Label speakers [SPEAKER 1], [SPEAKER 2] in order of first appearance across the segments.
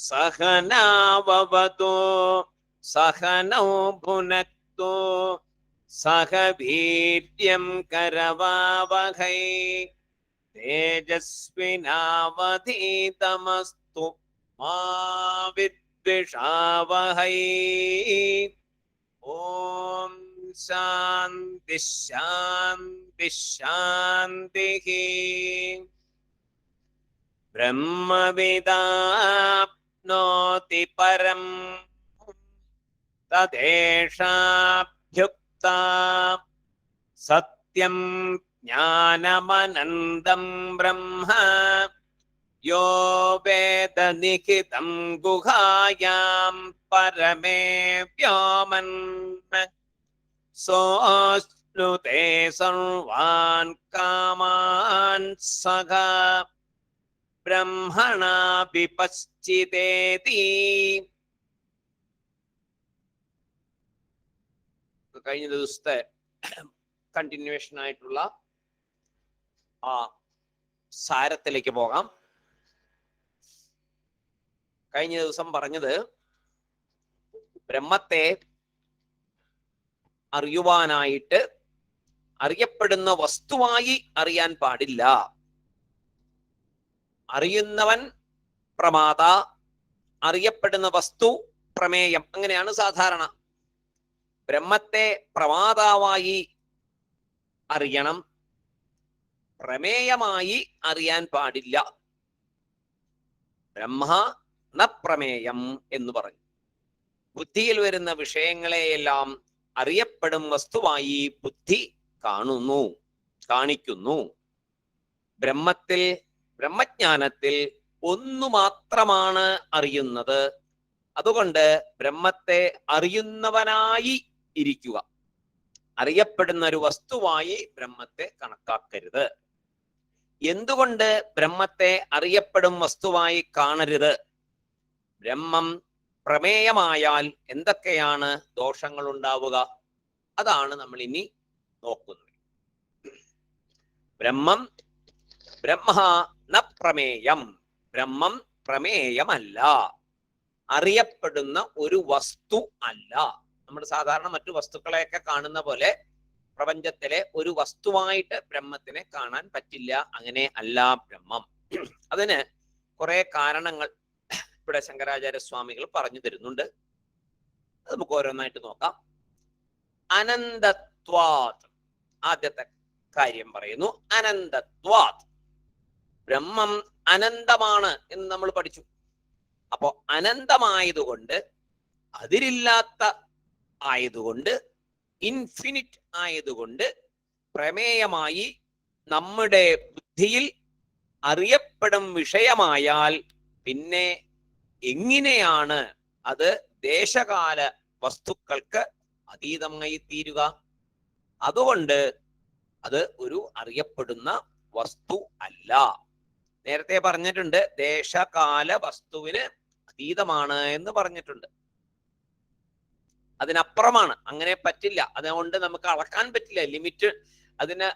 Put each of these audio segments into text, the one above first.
[SPEAKER 1] സഹനാവവതു സഹനൗ ഭുനക്തു സഹ വീര്യം കരവാവഹൈ തേജസ്വിനാവധീതമസ്തു മാ വിദ്വിഷാവഹൈ. ഓം ശാന്തി ശാന്തി ശാന്തി. ബ്രഹ്മവിദാപ്നോതി പരം തദേഷാഭ്യുക്താ സത്യം ജ്ഞാനമനന്തം ബ്രഹ്മ യോ വേദ നിഹിതം ഗുഹായാം പരമേ വ്യോമൻ സോസ്നുതേ സർവാൻ കാമാൻ സഖ ബ്രഹ്മണാ വിപശ്ചിതേതി. കഴിഞ്ഞ ദിവസത്തെ കണ്ടിന്യൂവേഷൻ ആയിട്ടുള്ള ആ സാരത്തിലേക്ക് പോകാം. കഴിഞ്ഞ ദിവസം പറഞ്ഞത് ബ്രഹ്മത്തെ അറിയുവാനായിട്ട് അറിയപ്പെടുന്ന വസ്തുവായി അറിയാൻ പാടില്ല. അറിയുന്നവൻ പ്രമാത, അറിയപ്പെടുന്ന വസ്തു പ്രമേയം. അങ്ങനെയാണ് സാധാരണ. ബ്രഹ്മത്തെ പ്രമാതാവായി അറിയണം, പ്രമേയമായി അറിയാൻ പാടില്ല. ബ്രഹ്മ ന പ്രമേയം എന്ന് പറഞ്ഞു. ബുദ്ധിയിൽ വരുന്ന വിഷയങ്ങളെയെല്ലാം അറിയപ്പെടും വസ്തുവായി ബുദ്ധി കാണുന്നു, കാണിക്കുന്നു. ബ്രഹ്മത്തിൽ, ബ്രഹ്മജ്ഞാനത്തിൽ ഒന്നു മാത്രമാണ് അറിയുന്നത്. അതുകൊണ്ട് ബ്രഹ്മത്തെ അറിയുന്നവനായി ഇരിക്കുക. അറിയപ്പെടുന്ന ഒരു വസ്തുവായി ബ്രഹ്മത്തെ കണക്കാക്കരുത്. എന്തുകൊണ്ട് ബ്രഹ്മത്തെ അറിയപ്പെടും വസ്തുവായി കാണരുത്? ബ്രഹ്മം പ്രമേയമായാൽ എന്തൊക്കെയാണ് ദോഷങ്ങൾ ഉണ്ടാവുക? അതാണ് നമ്മൾ ഇനി നോക്കുന്നത്. ബ്രഹ്മം ബ്രഹ്മ ന പ്രമേയം. ബ്രഹ്മം പ്രമേയമല്ല, അറിയപ്പെടുന്ന ഒരു വസ്തു അല്ല. നമ്മൾ സാധാരണ മറ്റു വസ്തുക്കളെയൊക്കെ കാണുന്ന പോലെ പ്രപഞ്ചത്തിലെ ഒരു വസ്തുവായിട്ട് ബ്രഹ്മത്തിനെ കാണാൻ പറ്റില്ല. അങ്ങനെ അല്ല ബ്രഹ്മം. അതിന് കുറെ കാരണങ്ങൾ ഇവിടെ ശങ്കരാചാര്യസ്വാമികൾ പറഞ്ഞു തരുന്നുണ്ട്. അത് നമുക്ക് ഓരോന്നായിട്ട് നോക്കാം. അനന്തത്വാത്, ആദ്യത്തെ കാര്യം പറയുന്നു. അനന്തത്വാത്, ബ്രഹ്മം അനന്തമാണ് എന്ന് നമ്മൾ പഠിച്ചു. അപ്പോ അനന്തമായതുകൊണ്ട്, അതിരില്ലാത്ത ആയതുകൊണ്ട്, ഇൻഫിനിറ്റ് ആയതുകൊണ്ട് പ്രമേയമായി നമ്മുടെ ബുദ്ധിയിൽ അറിയപ്പെടും വിഷയമായാൽ പിന്നെ എങ്ങനെയാണ് അത് ദേശകാല വസ്തുക്കൾക്ക് അതീതമായി തീരുക? അതുകൊണ്ട് അത് ഒരു അറിയപ്പെടുന്ന വസ്തു അല്ല. നേരത്തെ പറഞ്ഞിട്ടുണ്ട്, ദേശകാല വസ്തുവിന് അതീതമാണ് എന്ന് പറഞ്ഞിട്ടുണ്ട്. അതിനപ്പുറമാണ്, അങ്ങനെ പറ്റില്ല. അതുകൊണ്ട് നമുക്ക് അളക്കാൻ പറ്റില്ല. ലിമിറ്റ്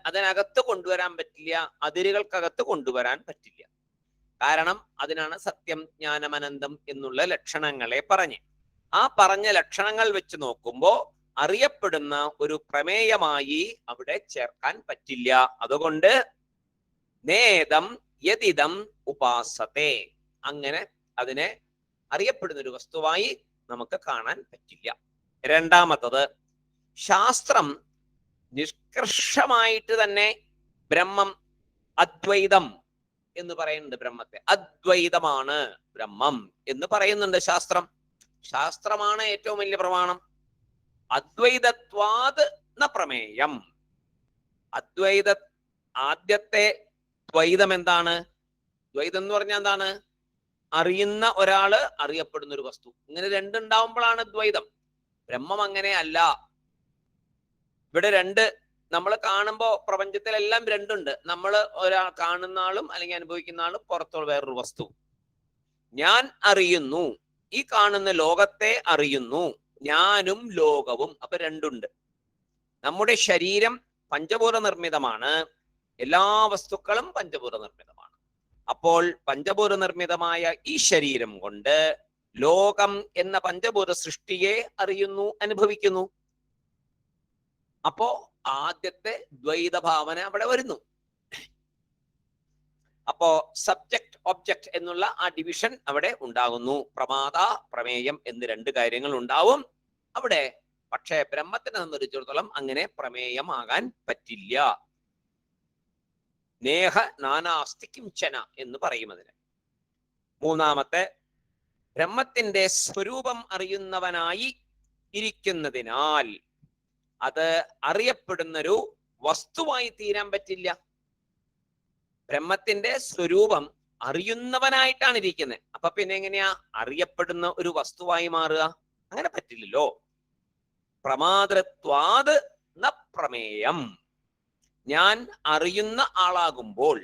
[SPEAKER 1] അതിനകത്ത് കൊണ്ടുവരാൻ പറ്റില്ല, അതിരുകൾക്കകത്ത് കൊണ്ടുവരാൻ പറ്റില്ല. കാരണം അതിനാണ് സത്യം ജ്ഞാനമനന്തം എന്നുള്ള ലക്ഷണങ്ങളെ പറഞ്ഞ്. ആ പറഞ്ഞ ലക്ഷണങ്ങൾ വെച്ച് നോക്കുമ്പോൾ അറിയപ്പെടുന്ന ഒരു പ്രമേയമായി അവിടെ ചേർക്കാൻ പറ്റില്ല. അതുകൊണ്ട് നേദം യതിദം ഉപാസത്തെ, അങ്ങനെ അതിനെ അറിയപ്പെടുന്ന ഒരു വസ്തുവായി നമുക്ക് കാണാൻ പറ്റില്ല. രണ്ടാമത്തത്, ശാസ്ത്രം നിഷ്കർഷമായിട്ട് തന്നെ ബ്രഹ്മം അദ്വൈതം എന്ന് പറയുന്നുണ്ട്. ബ്രഹ്മത്തെ അദ്വൈതമാണ് ബ്രഹ്മം എന്ന് പറയുന്നുണ്ട് ശാസ്ത്രം. ശാസ്ത്രമാണ് ഏറ്റവും വലിയ പ്രമാണം. അദ്വൈതത്വാത് ന പ്രമേയം. അദ്വൈത ആദ്യത്തെ ദ്വൈതം എന്താണ്? ദ്വൈതം എന്ന് പറഞ്ഞാൽ എന്താണ്? അറിയുന്ന ഒരാള്, അറിയപ്പെടുന്ന ഒരു വസ്തു. ഇങ്ങനെ രണ്ടുണ്ടാവുമ്പോഴാണ് ദ്വൈതം. ബ്രഹ്മം അങ്ങനെ അല്ല. ഇവിടെ രണ്ട്, നമ്മൾ കാണുമ്പോ പ്രപഞ്ചത്തിലെല്ലാം രണ്ടുണ്ട്. നമ്മൾ ഒരാൾ കാണുന്ന ആളും അല്ലെങ്കിൽ അനുഭവിക്കുന്ന ആളും പുറത്തുള്ള വേറൊരു വസ്തു. ഞാൻ അറിയുന്നു, ഈ കാണുന്ന ലോകത്തെ അറിയുന്നു, ഞാനും ലോകവും. അപ്പൊ രണ്ടുണ്ട്. നമ്മുടെ ശരീരം പഞ്ചഭൂത നിർമ്മിതമാണ്. എല്ലാ വസ്തുക്കളും പഞ്ചഭൂത നിർമ്മിതമാണ്. അപ്പോൾ പഞ്ചഭൂത നിർമ്മിതമായ ഈ ശരീരം കൊണ്ട് ലോകം എന്ന പഞ്ചഭൂത സൃഷ്ടിയെ അറിയുന്നു, അനുഭവിക്കുന്നു. അപ്പോ ആദ്യത്തെ ദ്വൈത ഭാവന അവിടെ വരുന്നു. അപ്പോ സബ്ജക്ട് ഒബ്ജക്ട് എന്നുള്ള ആ ഡിവിഷൻ അവിടെ ഉണ്ടാകുന്നു. പ്രമാദ പ്രമേയം എന്ന് രണ്ട് കാര്യങ്ങൾ ഉണ്ടാവും അവിടെ. പക്ഷേ ബ്രഹ്മത്തിനെ സംബന്ധിച്ചിടത്തോളം അങ്ങനെ പ്രമേയമാകാൻ പറ്റില്ല. നേഹ നാനാസ്തി കിംചന എന്ന് പറയും അതിന്. മൂന്നാമത്തെ, ബ്രഹ്മത്തിന്റെ സ്വരൂപം അറിയുന്നവനായി ഇരിക്കുന്നതിനാൽ അത് അറിയപ്പെടുന്നൊരു വസ്തുവായി തീരാൻ പറ്റില്ല. ബ്രഹ്മത്തിന്റെ സ്വരൂപം അറിയുന്നവനായിട്ടാണ് ഇരിക്കുന്നത്. അപ്പൊ പിന്നെ എങ്ങനെയാ അറിയപ്പെടുന്ന ഒരു വസ്തുവായി മാറുക? അങ്ങനെ പറ്റില്ലല്ലോ. പ്രമാതൃത്വാത് ന പ്രമേയം. ഞാൻ അറിയുന്ന ആളാകുമ്പോൾ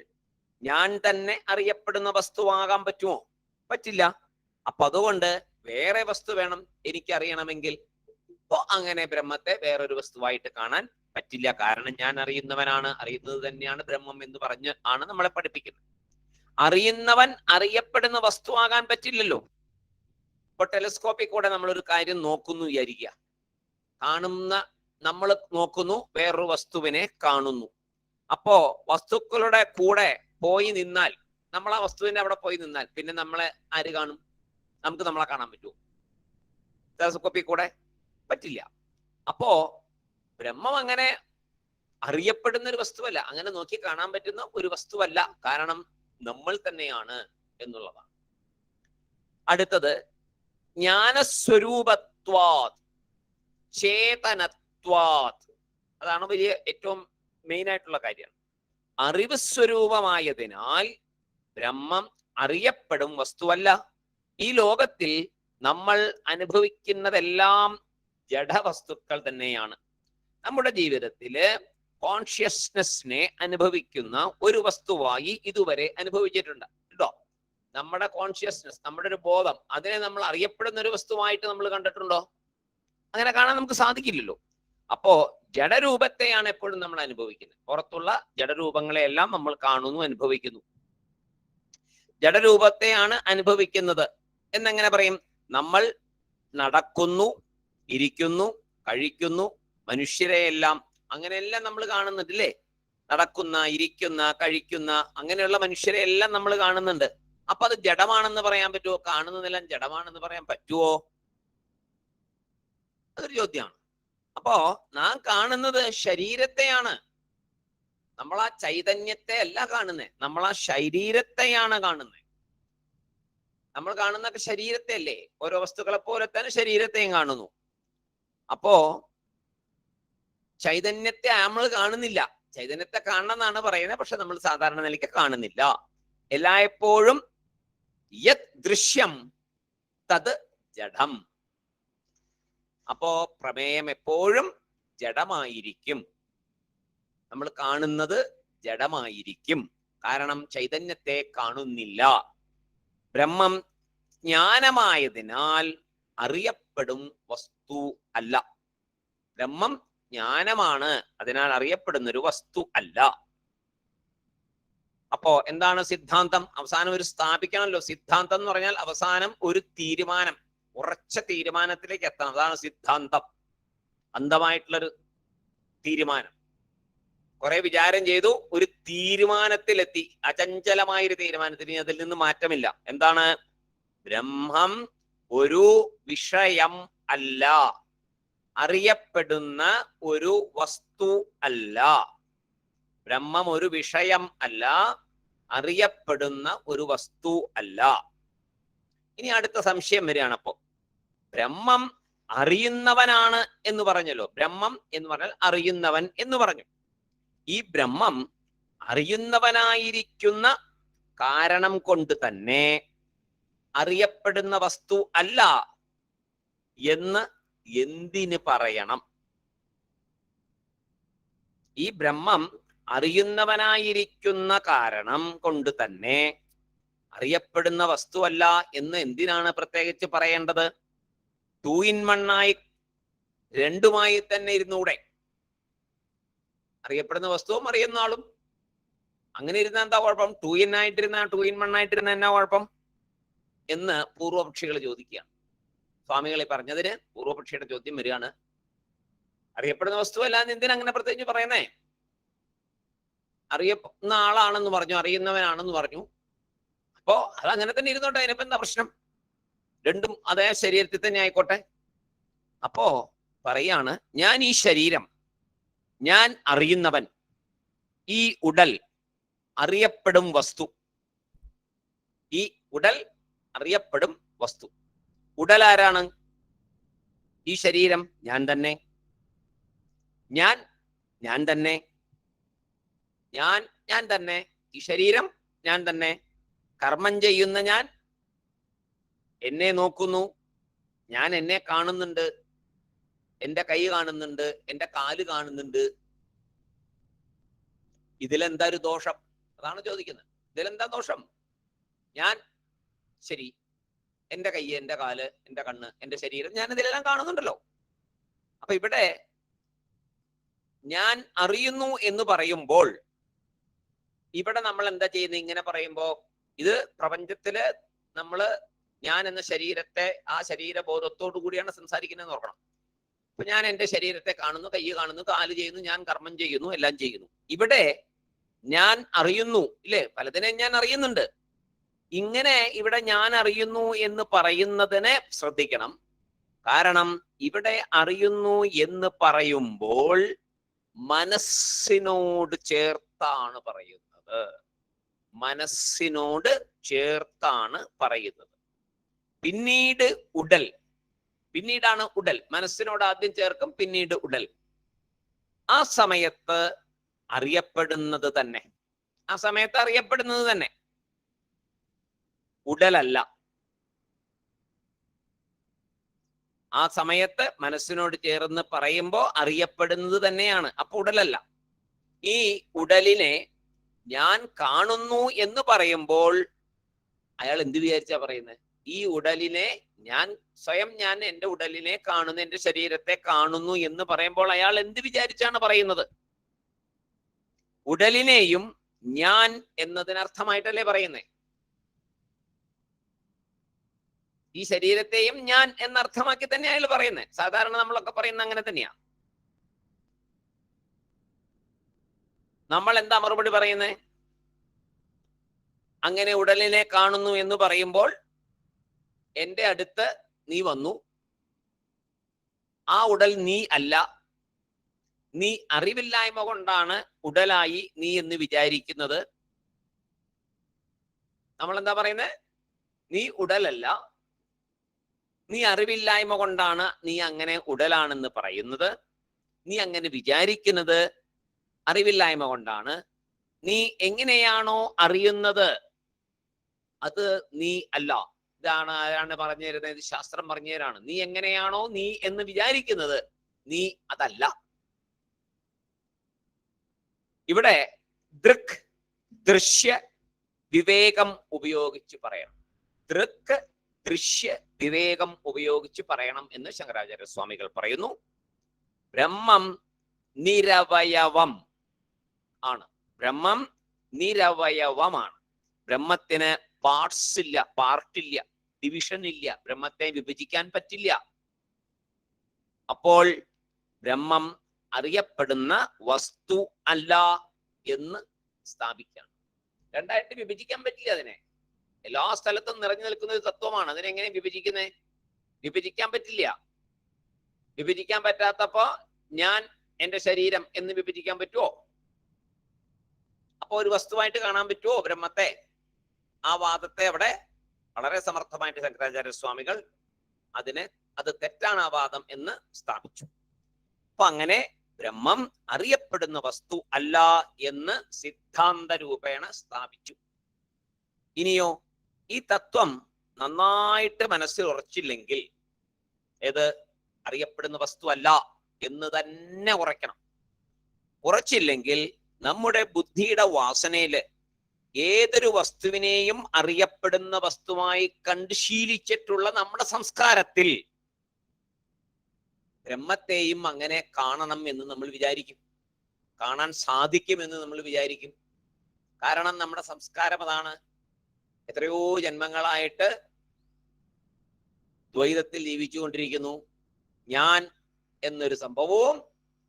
[SPEAKER 1] ഞാൻ തന്നെ അറിയപ്പെടുന്ന വസ്തുവാകാൻ പറ്റുമോ? പറ്റില്ല. അപ്പൊ അതുകൊണ്ട് വേറെ വസ്തു വേണം എനിക്കറിയണമെങ്കിൽ. അപ്പോ അങ്ങനെ ബ്രഹ്മത്തെ വേറൊരു വസ്തുവായിട്ട് കാണാൻ പറ്റില്ല. കാരണം ഞാൻ അറിയുന്നവനാണ്, അറിയുന്നത് തന്നെയാണ് ബ്രഹ്മം എന്ന് പറഞ്ഞ് ആണ് നമ്മളെ പഠിപ്പിക്കുന്നത്. അറിയുന്നവൻ അറിയപ്പെടുന്ന വസ്തുവാകാൻ പറ്റില്ലല്ലോ. ഇപ്പൊ ടെലിസ്കോപ്പിൽ കൂടെ നമ്മളൊരു കാര്യം നോക്കുന്നു വിചാരിക്കുക. കാണുന്ന നമ്മൾ നോക്കുന്നു, വേറൊരു വസ്തുവിനെ കാണുന്നു. അപ്പോ വസ്തുക്കളുടെ കൂടെ പോയി നിന്നാൽ, നമ്മൾ ആ വസ്തുവിന്റെ അവിടെ പോയി നിന്നാൽ പിന്നെ നമ്മളെ ആര് കാണും? നമുക്ക് നമ്മളെ കാണാൻ പറ്റുമോ? ടെലിസ്കോപ്പിൽ കൂടെ പറ്റില്ല. അപ്പോ ബ്രഹ്മം അങ്ങനെ അറിയപ്പെടുന്ന ഒരു വസ്തുവല്ല, അങ്ങനെ നോക്കി കാണാൻ പറ്റുന്ന ഒരു വസ്തുവല്ല. കാരണം നമ്മൾ തന്നെയാണ് എന്നുള്ളതാണ്. അടുത്തത് ജ്ഞാനസ്വരൂപത്വാത് ചേതനത്വാത്. അതാണ് വലിയ ഏറ്റവും മെയിൻ ആയിട്ടുള്ള കാര്യം. അറിവ് സ്വരൂപമായതിനാൽ ബ്രഹ്മം അറിയപ്പെടും വസ്തുവല്ല. ഈ ലോകത്തിൽ നമ്മൾ അനുഭവിക്കുന്നതെല്ലാം ജഡവസ്തുക്കൾ തന്നെയാണ്. നമ്മുടെ ജീവിതത്തില് കോൺഷ്യസ്നെസ്സിനെ അനുഭവിക്കുന്ന ഒരു വസ്തുവായി ഇതുവരെ അനുഭവിച്ചിട്ടുണ്ട് കേട്ടോ. നമ്മുടെ കോൺഷ്യസ്നെസ്, നമ്മുടെ ഒരു ബോധം, അതിനെ നമ്മൾ അറിയപ്പെടുന്ന ഒരു വസ്തുവായിട്ട് നമ്മൾ കണ്ടിട്ടുണ്ടോ? അങ്ങനെ കാണാൻ നമുക്ക് സാധിക്കില്ലല്ലോ. അപ്പോ ജഡരൂപത്തെയാണ് എപ്പോഴും നമ്മൾ അനുഭവിക്കുന്നത്. പുറത്തുള്ള ജഡരൂപങ്ങളെയെല്ലാം നമ്മൾ കാണുന്നു, അനുഭവിക്കുന്നു. ജഡരൂപത്തെയാണ് അനുഭവിക്കുന്നത് എന്നെങ്ങനെ പറയും? നമ്മൾ നടക്കുന്നു, ഇരിക്കുന്നു, കഴിക്കുന്നു, മനുഷ്യരെയെല്ലാം അങ്ങനെയെല്ലാം നമ്മൾ കാണുന്നുണ്ടല്ലേ? നടക്കുന്ന, ഇരിക്കുന്ന, കഴിക്കുന്ന അങ്ങനെയുള്ള മനുഷ്യരെ എല്ലാം നമ്മൾ കാണുന്നുണ്ട്. അപ്പൊ അത് ജഡമാണെന്ന് പറയാൻ പറ്റുമോ? കാണുന്നതെല്ലാം ജഡമാണെന്ന് പറയാൻ പറ്റുമോ? അതൊരു ചോദ്യമാണ്. അപ്പോ നാം കാണുന്നത് ശരീരത്തെയാണ്. നമ്മൾ ആ ചൈതന്യത്തെ അല്ല കാണുന്നത്, നമ്മൾ ആ ശരീരത്തെയാണ് കാണുന്നത്. നമ്മൾ കാണുന്നൊക്കെ ശരീരത്തെ അല്ലേ? ഓരോ വസ്തുക്കളെ പോലെ തന്നെ ശരീരത്തെയും കാണുന്നു. അപ്പോ ചൈതന്യത്തെ നമ്മൾ കാണുന്നില്ല. ചൈതന്യത്തെ കാണണമെന്നാണ് പറയുന്നത്, പക്ഷെ നമ്മൾ സാധാരണ നിലയ്ക്ക് കാണുന്നില്ല. എല്ലായ്പ്പോഴും യത് ദൃശ്യം തത് ജഡം. അപ്പോ പ്രമേയം എപ്പോഴും ജഡമായിരിക്കും. നമ്മൾ കാണുന്നത് ജഡമായിരിക്കും, കാരണം ചൈതന്യത്തെ കാണുന്നില്ല. ബ്രഹ്മം ജ്ഞാനമായതിനാൽ അറിയപ്പെടും വസ്തു അല്ല. ബ്രഹ്മം ജ്ഞാനമാണ്, അതിനാൽ അറിയപ്പെടുന്ന ഒരു വസ്തു അല്ല. അപ്പോ എന്താണ് സിദ്ധാന്തം? അവസാനം ഒരു സ്ഥാപിക്കണമല്ലോ. സിദ്ധാന്തം എന്ന് പറഞ്ഞാൽ അവസാനം ഒരു തീരുമാനം, ഉറച്ച തീരുമാനത്തിലേക്ക് എത്തണം. അതാണ് സിദ്ധാന്തം. അന്ധമായിട്ടുള്ളൊരു തീരുമാനം. കുറെ വിചാരം ചെയ്തു, ഒരു തീരുമാനത്തിലെത്തി, അചഞ്ചലമായൊരു തീരുമാനത്തിൽ. ഇനി അതിൽ നിന്ന് മാറ്റമില്ല. എന്താണ്? ബ്രഹ്മം ഒരു വിഷയം അല്ല, അറിയപ്പെടുന്ന ഒരു വസ്തു അല്ല. ബ്രഹ്മം ഒരു വിഷയം അല്ല, അറിയപ്പെടുന്ന ഒരു വസ്തു അല്ല. ഇനി അടുത്ത സംശയം വരികയാണ്. അപ്പോ ബ്രഹ്മം അറിയുന്നവനാണ് എന്ന് പറഞ്ഞല്ലോ. ബ്രഹ്മം എന്ന് പറഞ്ഞാൽ അറിയുന്നവൻ എന്ന് പറഞ്ഞു. ഈ ബ്രഹ്മം അറിയുന്നവനായിരിക്കുന്ന കാരണം കൊണ്ട് തന്നെ അറിയപ്പെടുന്ന വസ്തു അല്ല എന്ന് എന്തിന് പറയണം? ഈ ബ്രഹ്മം അറിയുന്നവനായിരിക്കുന്ന കാരണം കൊണ്ട് തന്നെ അറിയപ്പെടുന്ന വസ്തുവല്ല എന്ന് എന്തിനാണ് പ്രത്യേകിച്ച് പറയേണ്ടത്? 2 in 1 ആയി, രണ്ടുമായി തന്നെ ഇരുന്നൂടെ? അറിയപ്പെടുന്ന വസ്തുവും അറിയുന്ന ആളും. അങ്ങനെ ഇരുന്ന എന്താ കുഴപ്പം? 2n ആയിട്ടിരുന്ന 2n1 ആയിട്ടിരുന്ന എന്നാ കുഴപ്പം എന്ന് പൂർവപക്ഷികൾ ചോദിക്കുകയാണ്. സ്വാമികളെ പറഞ്ഞതിന് പൂർവപക്ഷിയുടെ ചോദ്യം വരികയാണ്, അറിയപ്പെടുന്ന വസ്തു അല്ലാന്ന് എന്തിനങ്ങനെ പ്രത്യേകിച്ച് പറയുന്നേ? അറിയുന്ന ആളാണെന്ന് പറഞ്ഞു, അറിയുന്നവനാണെന്ന് പറഞ്ഞു. അപ്പോ അത് അങ്ങനെ തന്നെ ഇരുന്നോട്ടെ, അതിനിപ്പോ എന്താ പ്രശ്നം? രണ്ടും അതേ ശരീരത്തിൽ തന്നെ ആയിക്കോട്ടെ. അപ്പോ പറയാണ്, ഞാൻ ഈ ശരീരം, ഞാൻ അറിയുന്നവൻ, ഈ ഉടൽ അറിയപ്പെടും വസ്തു. ഈ ഉടൽ അറിയപ്പെടും വസ്തു. ഉടൽ ആരാണ്? ഈ ശരീരം ഞാൻ തന്നെ. ഞാൻ തന്നെ. ഞാൻ തന്നെ. ഈ ശരീരം ഞാൻ തന്നെ. കർമ്മം ചെയ്യുന്ന ഞാൻ, എന്നെ നോക്കുന്നു, ഞാൻ എന്നെ കാണുന്നുണ്ട്, എന്റെ കൈ കാണുന്നുണ്ട്, എന്റെ കാല് കാണുന്നുണ്ട്. ഇതിലെന്താ ഒരു ദോഷം? അതാണ് ചോദിക്കുന്നത്. ഇതിലെന്താ ദോഷം? ഞാൻ ശരി, എന്റെ കൈ, എന്റെ കാല്, എന്റെ കണ്ണ്, എന്റെ ശരീരം, ഞാൻ ഇതിലെല്ലാം കാണുന്നുണ്ടല്ലോ. അപ്പൊ ഇവിടെ ഞാൻ അറിയുന്നു എന്ന് പറയുമ്പോൾ ഇവിടെ നമ്മൾ എന്താ ചെയ്യുന്നത്? ഇങ്ങനെ പറയുമ്പോ ഇത് പ്രപഞ്ചത്തില് നമ്മള് ഞാൻ എന്ന ശരീരത്തെ ആ ശരീരബോധത്തോടു കൂടിയാണ് സംസാരിക്കുന്നത് ഓർക്കണം. അപ്പൊ ഞാൻ എന്റെ ശരീരത്തെ കാണുന്നു, കൈ കാണുന്നു, കാല് ചെയ്യുന്നു, ഞാൻ കർമ്മം ചെയ്യുന്നു, എല്ലാം ചെയ്യുന്നു. ഇവിടെ ഞാൻ അറിയുന്നു, ഇല്ലേ? പലതിനെ ഞാൻ അറിയുന്നുണ്ട്. ഇങ്ങനെ ഇവിടെ ഞാൻ അറിയുന്നു എന്ന് പറയുന്നതിനെ ശ്രദ്ധിക്കണം. കാരണം ഇവിടെ അറിയുന്നു എന്ന് പറയുമ്പോൾ മനസ്സിനോട് ചേർത്താണ് പറയുന്നത്. മനസ്സിനോട് ചേർത്താണ് പറയുന്നത്. പിന്നീട് ഉടൽ, പിന്നീടാണ് ഉടൽ. മനസ്സിനോട് ആദ്യം ചേർക്കും, പിന്നീട് ഉടൽ. ആ സമയത്ത് അറിയപ്പെടുന്നത് തന്നെ, ആ സമയത്ത് അറിയപ്പെടുന്നത് തന്നെ ഉടലല്ല. ആ സമയത്ത് മനസ്സിനോട് ചേർന്ന് പറയുമ്പോൾ അറിയപ്പെടുന്നത് തന്നെയാണ്, അപ്പൊ ഉടലല്ല. ഈ ഉടലിനെ ഞാൻ കാണുന്നു എന്ന് പറയുമ്പോൾ അയാൾ എന്ത് വിചാരിച്ചാ പറയുന്നത്? ഈ ഉടലിനെ ഞാൻ സ്വയം, ഞാൻ എന്റെ ഉടലിനെ കാണുന്നു, എന്റെ ശരീരത്തെ കാണുന്നു എന്ന് പറയുമ്പോൾ അയാൾ എന്ത് വിചാരിച്ചാണ് പറയുന്നത്? ഉടലിനെയും ഞാൻ എന്നതിനർത്ഥമായിട്ടല്ലേ പറയുന്നേ? ഈ ശരീരത്തെയും ഞാൻ എന്നർത്ഥമാക്കി തന്നെ അയാൾ പറയുന്നത്. സാധാരണ നമ്മളൊക്കെ പറയുന്നത് അങ്ങനെ തന്നെയാ. നമ്മൾ എന്താ മറുപടി പറയുന്നത്? അങ്ങനെ ഉടലിനെ കാണുന്നു എന്ന് പറയുമ്പോൾ എന്റെ അടുത്ത് നീ വന്നു, ആ ഉടൽ നീ അല്ല, നീ അറിവില്ലായ്മ കൊണ്ടാണ് ഉടലായി നീ എന്ന് വിചാരിക്കുന്നത്. നമ്മൾ എന്താ പറയുന്നത്? നീ ഉടലല്ല, നീ അറിവില്ലായ്മ കൊണ്ടാണ് നീ അങ്ങനെ ഉടലാണെന്ന് പറയുന്നത്. നീ അങ്ങനെ വിചാരിക്കുന്നത് അറിവില്ലായ്മ കൊണ്ടാണ്. നീ എങ്ങനെയാണോ അറിയുന്നത് അത് നീ അല്ല. ഇതാണ് ആരാണ് പറഞ്ഞു തരുന്നത്? ഇത് ശാസ്ത്രം പറഞ്ഞു തരാണ്. നീ എങ്ങനെയാണോ നീ എന്ന് വിചാരിക്കുന്നത്, നീ അതല്ല. ഇവിടെ ദൃക്, ദൃശ്യ, വിവേകം ഉപയോഗിച്ച് പറയണം. ദൃക്, ദൃശ്യ, വിവേകം ഉപയോഗിച്ച് പറയണം എന്ന് ശങ്കരാചാര്യ സ്വാമികൾ പറയുന്നു. ബ്രഹ്മം നിരവയവം ആണ്. ബ്രഹ്മം നിരവയവമാണ്. ബ്രഹ്മത്തിന് പാർട്സ് ഇല്ല, പാർട്ടില്ല, ഡിവിഷൻ ഇല്ല. ബ്രഹ്മത്തെ വിഭജിക്കാൻ പറ്റില്ല. അപ്പോൾ ബ്രഹ്മം അറിയപ്പെടുന്ന വസ്തു അല്ല എന്ന് സ്ഥാപിക്കണം. രണ്ടായിട്ട് വിഭജിക്കാൻ പറ്റില്ല. അതിനെ എല്ലാ സ്ഥലത്തും നിറഞ്ഞു നിൽക്കുന്ന ഒരു തത്വമാണ്. അതിനെങ്ങനെ വിഭജിക്കുന്നത്? വിഭജിക്കാൻ പറ്റില്ല. വിഭജിക്കാൻ പറ്റാത്തപ്പോ ഞാൻ എന്റെ ശരീരം എന്ന് വിഭജിക്കാൻ പറ്റുമോ? അപ്പൊ ഒരു വസ്തുവായിട്ട് കാണാൻ പറ്റുമോ ബ്രഹ്മത്തെ? ആ വാദത്തെ അവിടെ വളരെ സമർത്ഥമായിട്ട് ശങ്കരാചാര്യ സ്വാമികൾ അത് തെറ്റാണ് ആ വാദം എന്ന് സ്ഥാപിച്ചു. അപ്പൊ അങ്ങനെ ബ്രഹ്മം അറിയപ്പെടുന്ന വസ്തു അല്ല എന്ന് സിദ്ധാന്ത രൂപേണ സ്ഥാപിച്ചു. ഇനിയോ ഈ തത്വം നന്നായിട്ട് മനസ്സിൽ ഉറച്ചില്ലെങ്കിൽ, ഏത് അറിയപ്പെടുന്ന വസ്തു അല്ല എന്ന് തന്നെ ഉറയ്ക്കണം. ഉറച്ചില്ലെങ്കിൽ നമ്മുടെ ബുദ്ധിയുടെ വാസനയില് ഏതൊരു വസ്തുവിനെയും അറിയപ്പെടുന്ന വസ്തുവായി കണ്ട് ശീലിച്ചിട്ടുള്ള നമ്മുടെ സംസ്കാരത്തിൽ ബ്രഹ്മത്തെയും അങ്ങനെ കാണണം എന്ന് നമ്മൾ വിചാരിക്കും, കാണാൻ സാധിക്കുമെന്ന് നമ്മൾ വിചാരിക്കും. കാരണം നമ്മുടെ സംസ്കാരം അതാണ്. എത്രയോ ജന്മങ്ങളായിട്ട് ദ്വൈതത്തിൽ ജീവിച്ചുകൊണ്ടിരിക്കുന്നു. ഞാൻ എന്നൊരു സംഭവവും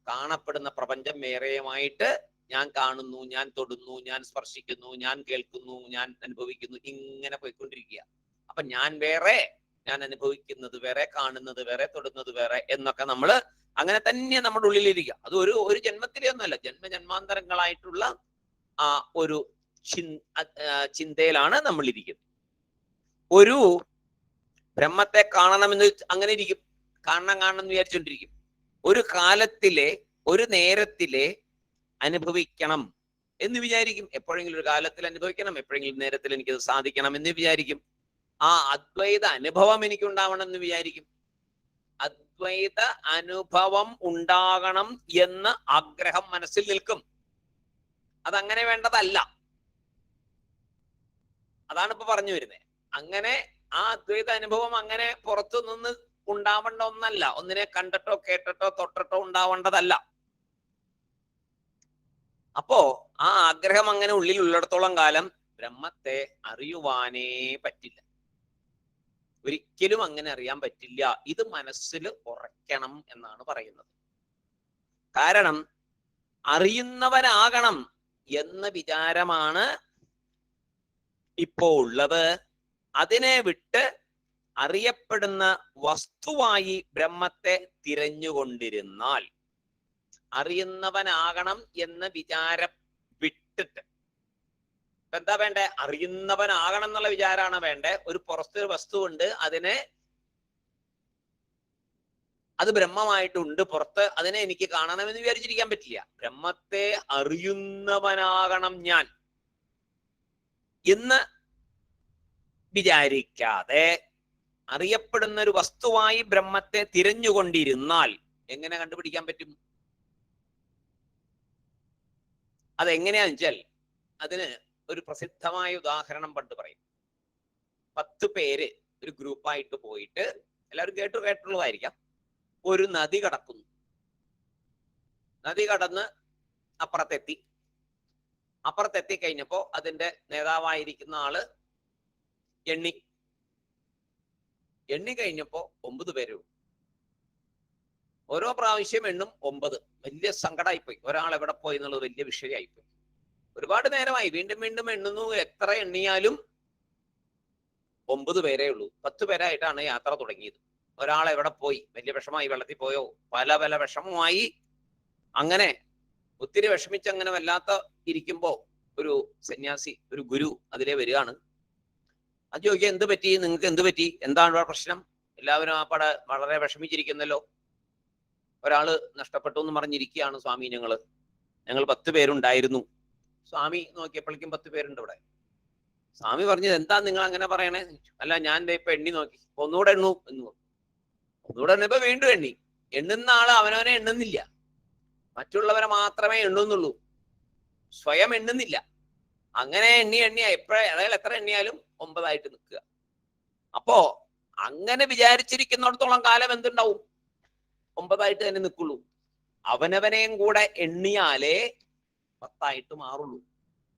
[SPEAKER 1] കാണപ്പെടുന്ന പ്രപഞ്ചം വേറെയുമായിട്ട് ഞാൻ കാണുന്നു, ഞാൻ തൊടുന്നു, ഞാൻ സ്പർശിക്കുന്നു, ഞാൻ കേൾക്കുന്നു, ഞാൻ അനുഭവിക്കുന്നു, ഇങ്ങനെ പോയിക്കൊണ്ടിരിക്കുക. അപ്പൊ ഞാൻ വേറെ, ഞാൻ അനുഭവിക്കുന്നത് വേറെ, കാണുന്നത് വേറെ, തൊടുന്നത് വേറെ എന്നൊക്കെ നമ്മള് അങ്ങനെ തന്നെ നമ്മുടെ ഉള്ളിലിരിക്കുക. അത് ഒരു ജന്മത്തിലെ ഒന്നുമല്ല, ജന്മജന്മാന്തരങ്ങളായിട്ടുള്ള ആ ഒരു ചിന്തയിലാണ് നമ്മൾ ഇരിക്കുന്നത്. ഒരു ബ്രഹ്മത്തെ കാണണമെന്ന് അങ്ങനെ ഇരിക്കും, കാണണം എന്ന് വിചാരിച്ചുകൊണ്ടിരിക്കും. ഒരു കാലത്തിലെ ഒരു നേരത്തിലെ അനുഭവിക്കണം എന്ന് വിചാരിക്കും. എപ്പോഴെങ്കിലും ഒരു കാലത്തിൽ അനുഭവിക്കണം, എപ്പോഴെങ്കിലും നേരത്തിൽ എനിക്കത് സാധിക്കണം എന്ന് വിചാരിക്കും. ആ അദ്വൈത അനുഭവം എനിക്കുണ്ടാവണം എന്ന് വിചാരിക്കും. അദ്വൈത അനുഭവം ഉണ്ടാകണം എന്ന ആഗ്രഹം മനസ്സിൽ നിൽക്കും. അതങ്ങനെ വേണ്ടതല്ല. അതാണ് ഇപ്പൊ പറഞ്ഞു വരുന്നത്. അങ്ങനെ ആ അദ്വൈത അനുഭവം അങ്ങനെ പുറത്തു നിന്ന് ഉണ്ടാവേണ്ട ഒന്നല്ല. ഒന്നിനെ കണ്ടിട്ടോ കേട്ടിട്ടോ തൊട്ടിട്ടോ ഉണ്ടാവേണ്ടതല്ല. അപ്പോ ആ ആഗ്രഹം അങ്ങനെ ഉള്ളിൽ ഉള്ളിടത്തോളം കാലം ബ്രഹ്മത്തെ അറിയുവാനേ പറ്റില്ല. ഒരിക്കലും അങ്ങനെ അറിയാൻ പറ്റില്ല. ഇത് മനസ്സിൽ ഉറയ്ക്കണം എന്നാണ് പറയുന്നത്. കാരണം അറിയുന്നവനാകണം എന്ന വിചാരമാണ് ഇപ്പോ ഉള്ളത്. അതിനെ വിട്ട് അറിയപ്പെടുന്ന വസ്തുവായി ബ്രഹ്മത്തെ തിരഞ്ഞുകൊണ്ടിരുന്നാൽ, അറിയുന്നവനാകണം എന്ന വിചാരം വിട്ടിട്ട് എന്താ വേണ്ടേ? അറിയുന്നവനാകണം എന്നുള്ള വിചാരമാണ് വേണ്ടേ. ഒരു പുറത്തൊരു വസ്തുവുണ്ട്, അത് ബ്രഹ്മമായിട്ടുണ്ട് പുറത്ത്, അതിനെ എനിക്ക് കാണണമെന്ന് വിചാരിച്ചിരിക്കാൻ പറ്റില്ല. ബ്രഹ്മത്തെ അറിയുന്നവനാകണം ഞാൻ എന്ന് വിചാരിക്കാതെ അറിയപ്പെടുന്ന ഒരു വസ്തുവായി ബ്രഹ്മത്തെ തിരഞ്ഞുകൊണ്ടിരുന്നാൽ എങ്ങനെ കണ്ടുപിടിക്കാൻ പറ്റും? അതെങ്ങനെയാന്ന് വെച്ചാൽ അതിന് ഒരു പ്രസിദ്ധമായ ഉദാഹരണം പണ്ട് പറയും. 10 പേര് ഒരു ഗ്രൂപ്പായിട്ട് പോയിട്ട്, എല്ലാവരും കേട്ടുള്ളതായിരിക്കാം, ഒരു നദി കടക്കുന്നു. നദി കടന്ന് അപ്പുറത്തെത്തി കഴിഞ്ഞപ്പോ അതിന്റെ നേതാവായിരിക്കുന്ന ആള് എണ്ണി കഴിഞ്ഞപ്പോ 9 പേരും. ഓരോ പ്രാവശ്യം എണ്ണും 9. വലിയ സങ്കടമായിപ്പോയി. ഒരാൾ എവിടെ പോയി എന്നുള്ളത് വലിയ വിഷയമായിപ്പോയി. ഒരുപാട് നേരമായി വീണ്ടും എണ്ണുന്നു. എത്ര എണ്ണിയാലും 9 പേരേ ഉള്ളൂ. 10 പേരായിട്ടാണ് യാത്ര തുടങ്ങിയത്. ഒരാൾ എവിടെ പോയി, വലിയ വിഷമായി, വെള്ളത്തിൽ പോയോ, പല വിഷമമായി. അങ്ങനെ ഒത്തിരി വിഷമിച്ച് അങ്ങനെ വല്ലാത്ത ഇരിക്കുമ്പോ ഒരു സന്യാസി, ഒരു ഗുരു അതിലെ വരികയാണ്. അത് ചോദിക്കുക, എന്ത് പറ്റി, നിങ്ങൾക്ക് എന്ത് പറ്റി, എന്താണ് പ്രശ്നം? എല്ലാവരും ആ പട വളരെ വിഷമിച്ചിരിക്കുന്നല്ലോ. ഒരാള് നഷ്ടപ്പെട്ടു എന്ന് പറഞ്ഞിരിക്കുകയാണ്. സ്വാമി, ഞങ്ങൾ 10 പേരുണ്ടായിരുന്നു. സ്വാമി നോക്കിയപ്പോഴേക്കും 10 പേരുണ്ട് ഇവിടെ. സ്വാമി പറഞ്ഞത്, എന്താ നിങ്ങൾ അങ്ങനെ പറയണേ? അല്ല, ഞാൻ ഇപ്പൊ എണ്ണി നോക്കി, ഒന്നുകൂടെ എണ്ണു എന്ന് പറഞ്ഞു. ഒന്നുകൂടെ എണ്ണിപ്പോ വീണ്ടും എണ്ണുന്ന ആള് അവനവനെ എണ്ണുന്നില്ല, മറ്റുള്ളവരെ മാത്രമേ എണ്ണുന്നുള്ളൂ, സ്വയം എണ്ണുന്നില്ല. അങ്ങനെ എണ്ണി അതായത് എത്ര എണ്ണിയാലും 9 ആയിട്ട് നിൽക്കുക. അപ്പോ അങ്ങനെ വിചാരിച്ചിരിക്കുന്നിടത്തോളം കാലം എന്തുണ്ടാവും? 9 ആയിട്ട് തന്നെ നിൽക്കുള്ളൂ. അവനവനെയും കൂടെ എണ്ണിയാലേ 10 ആയിട്ട് മാറുള്ളൂ.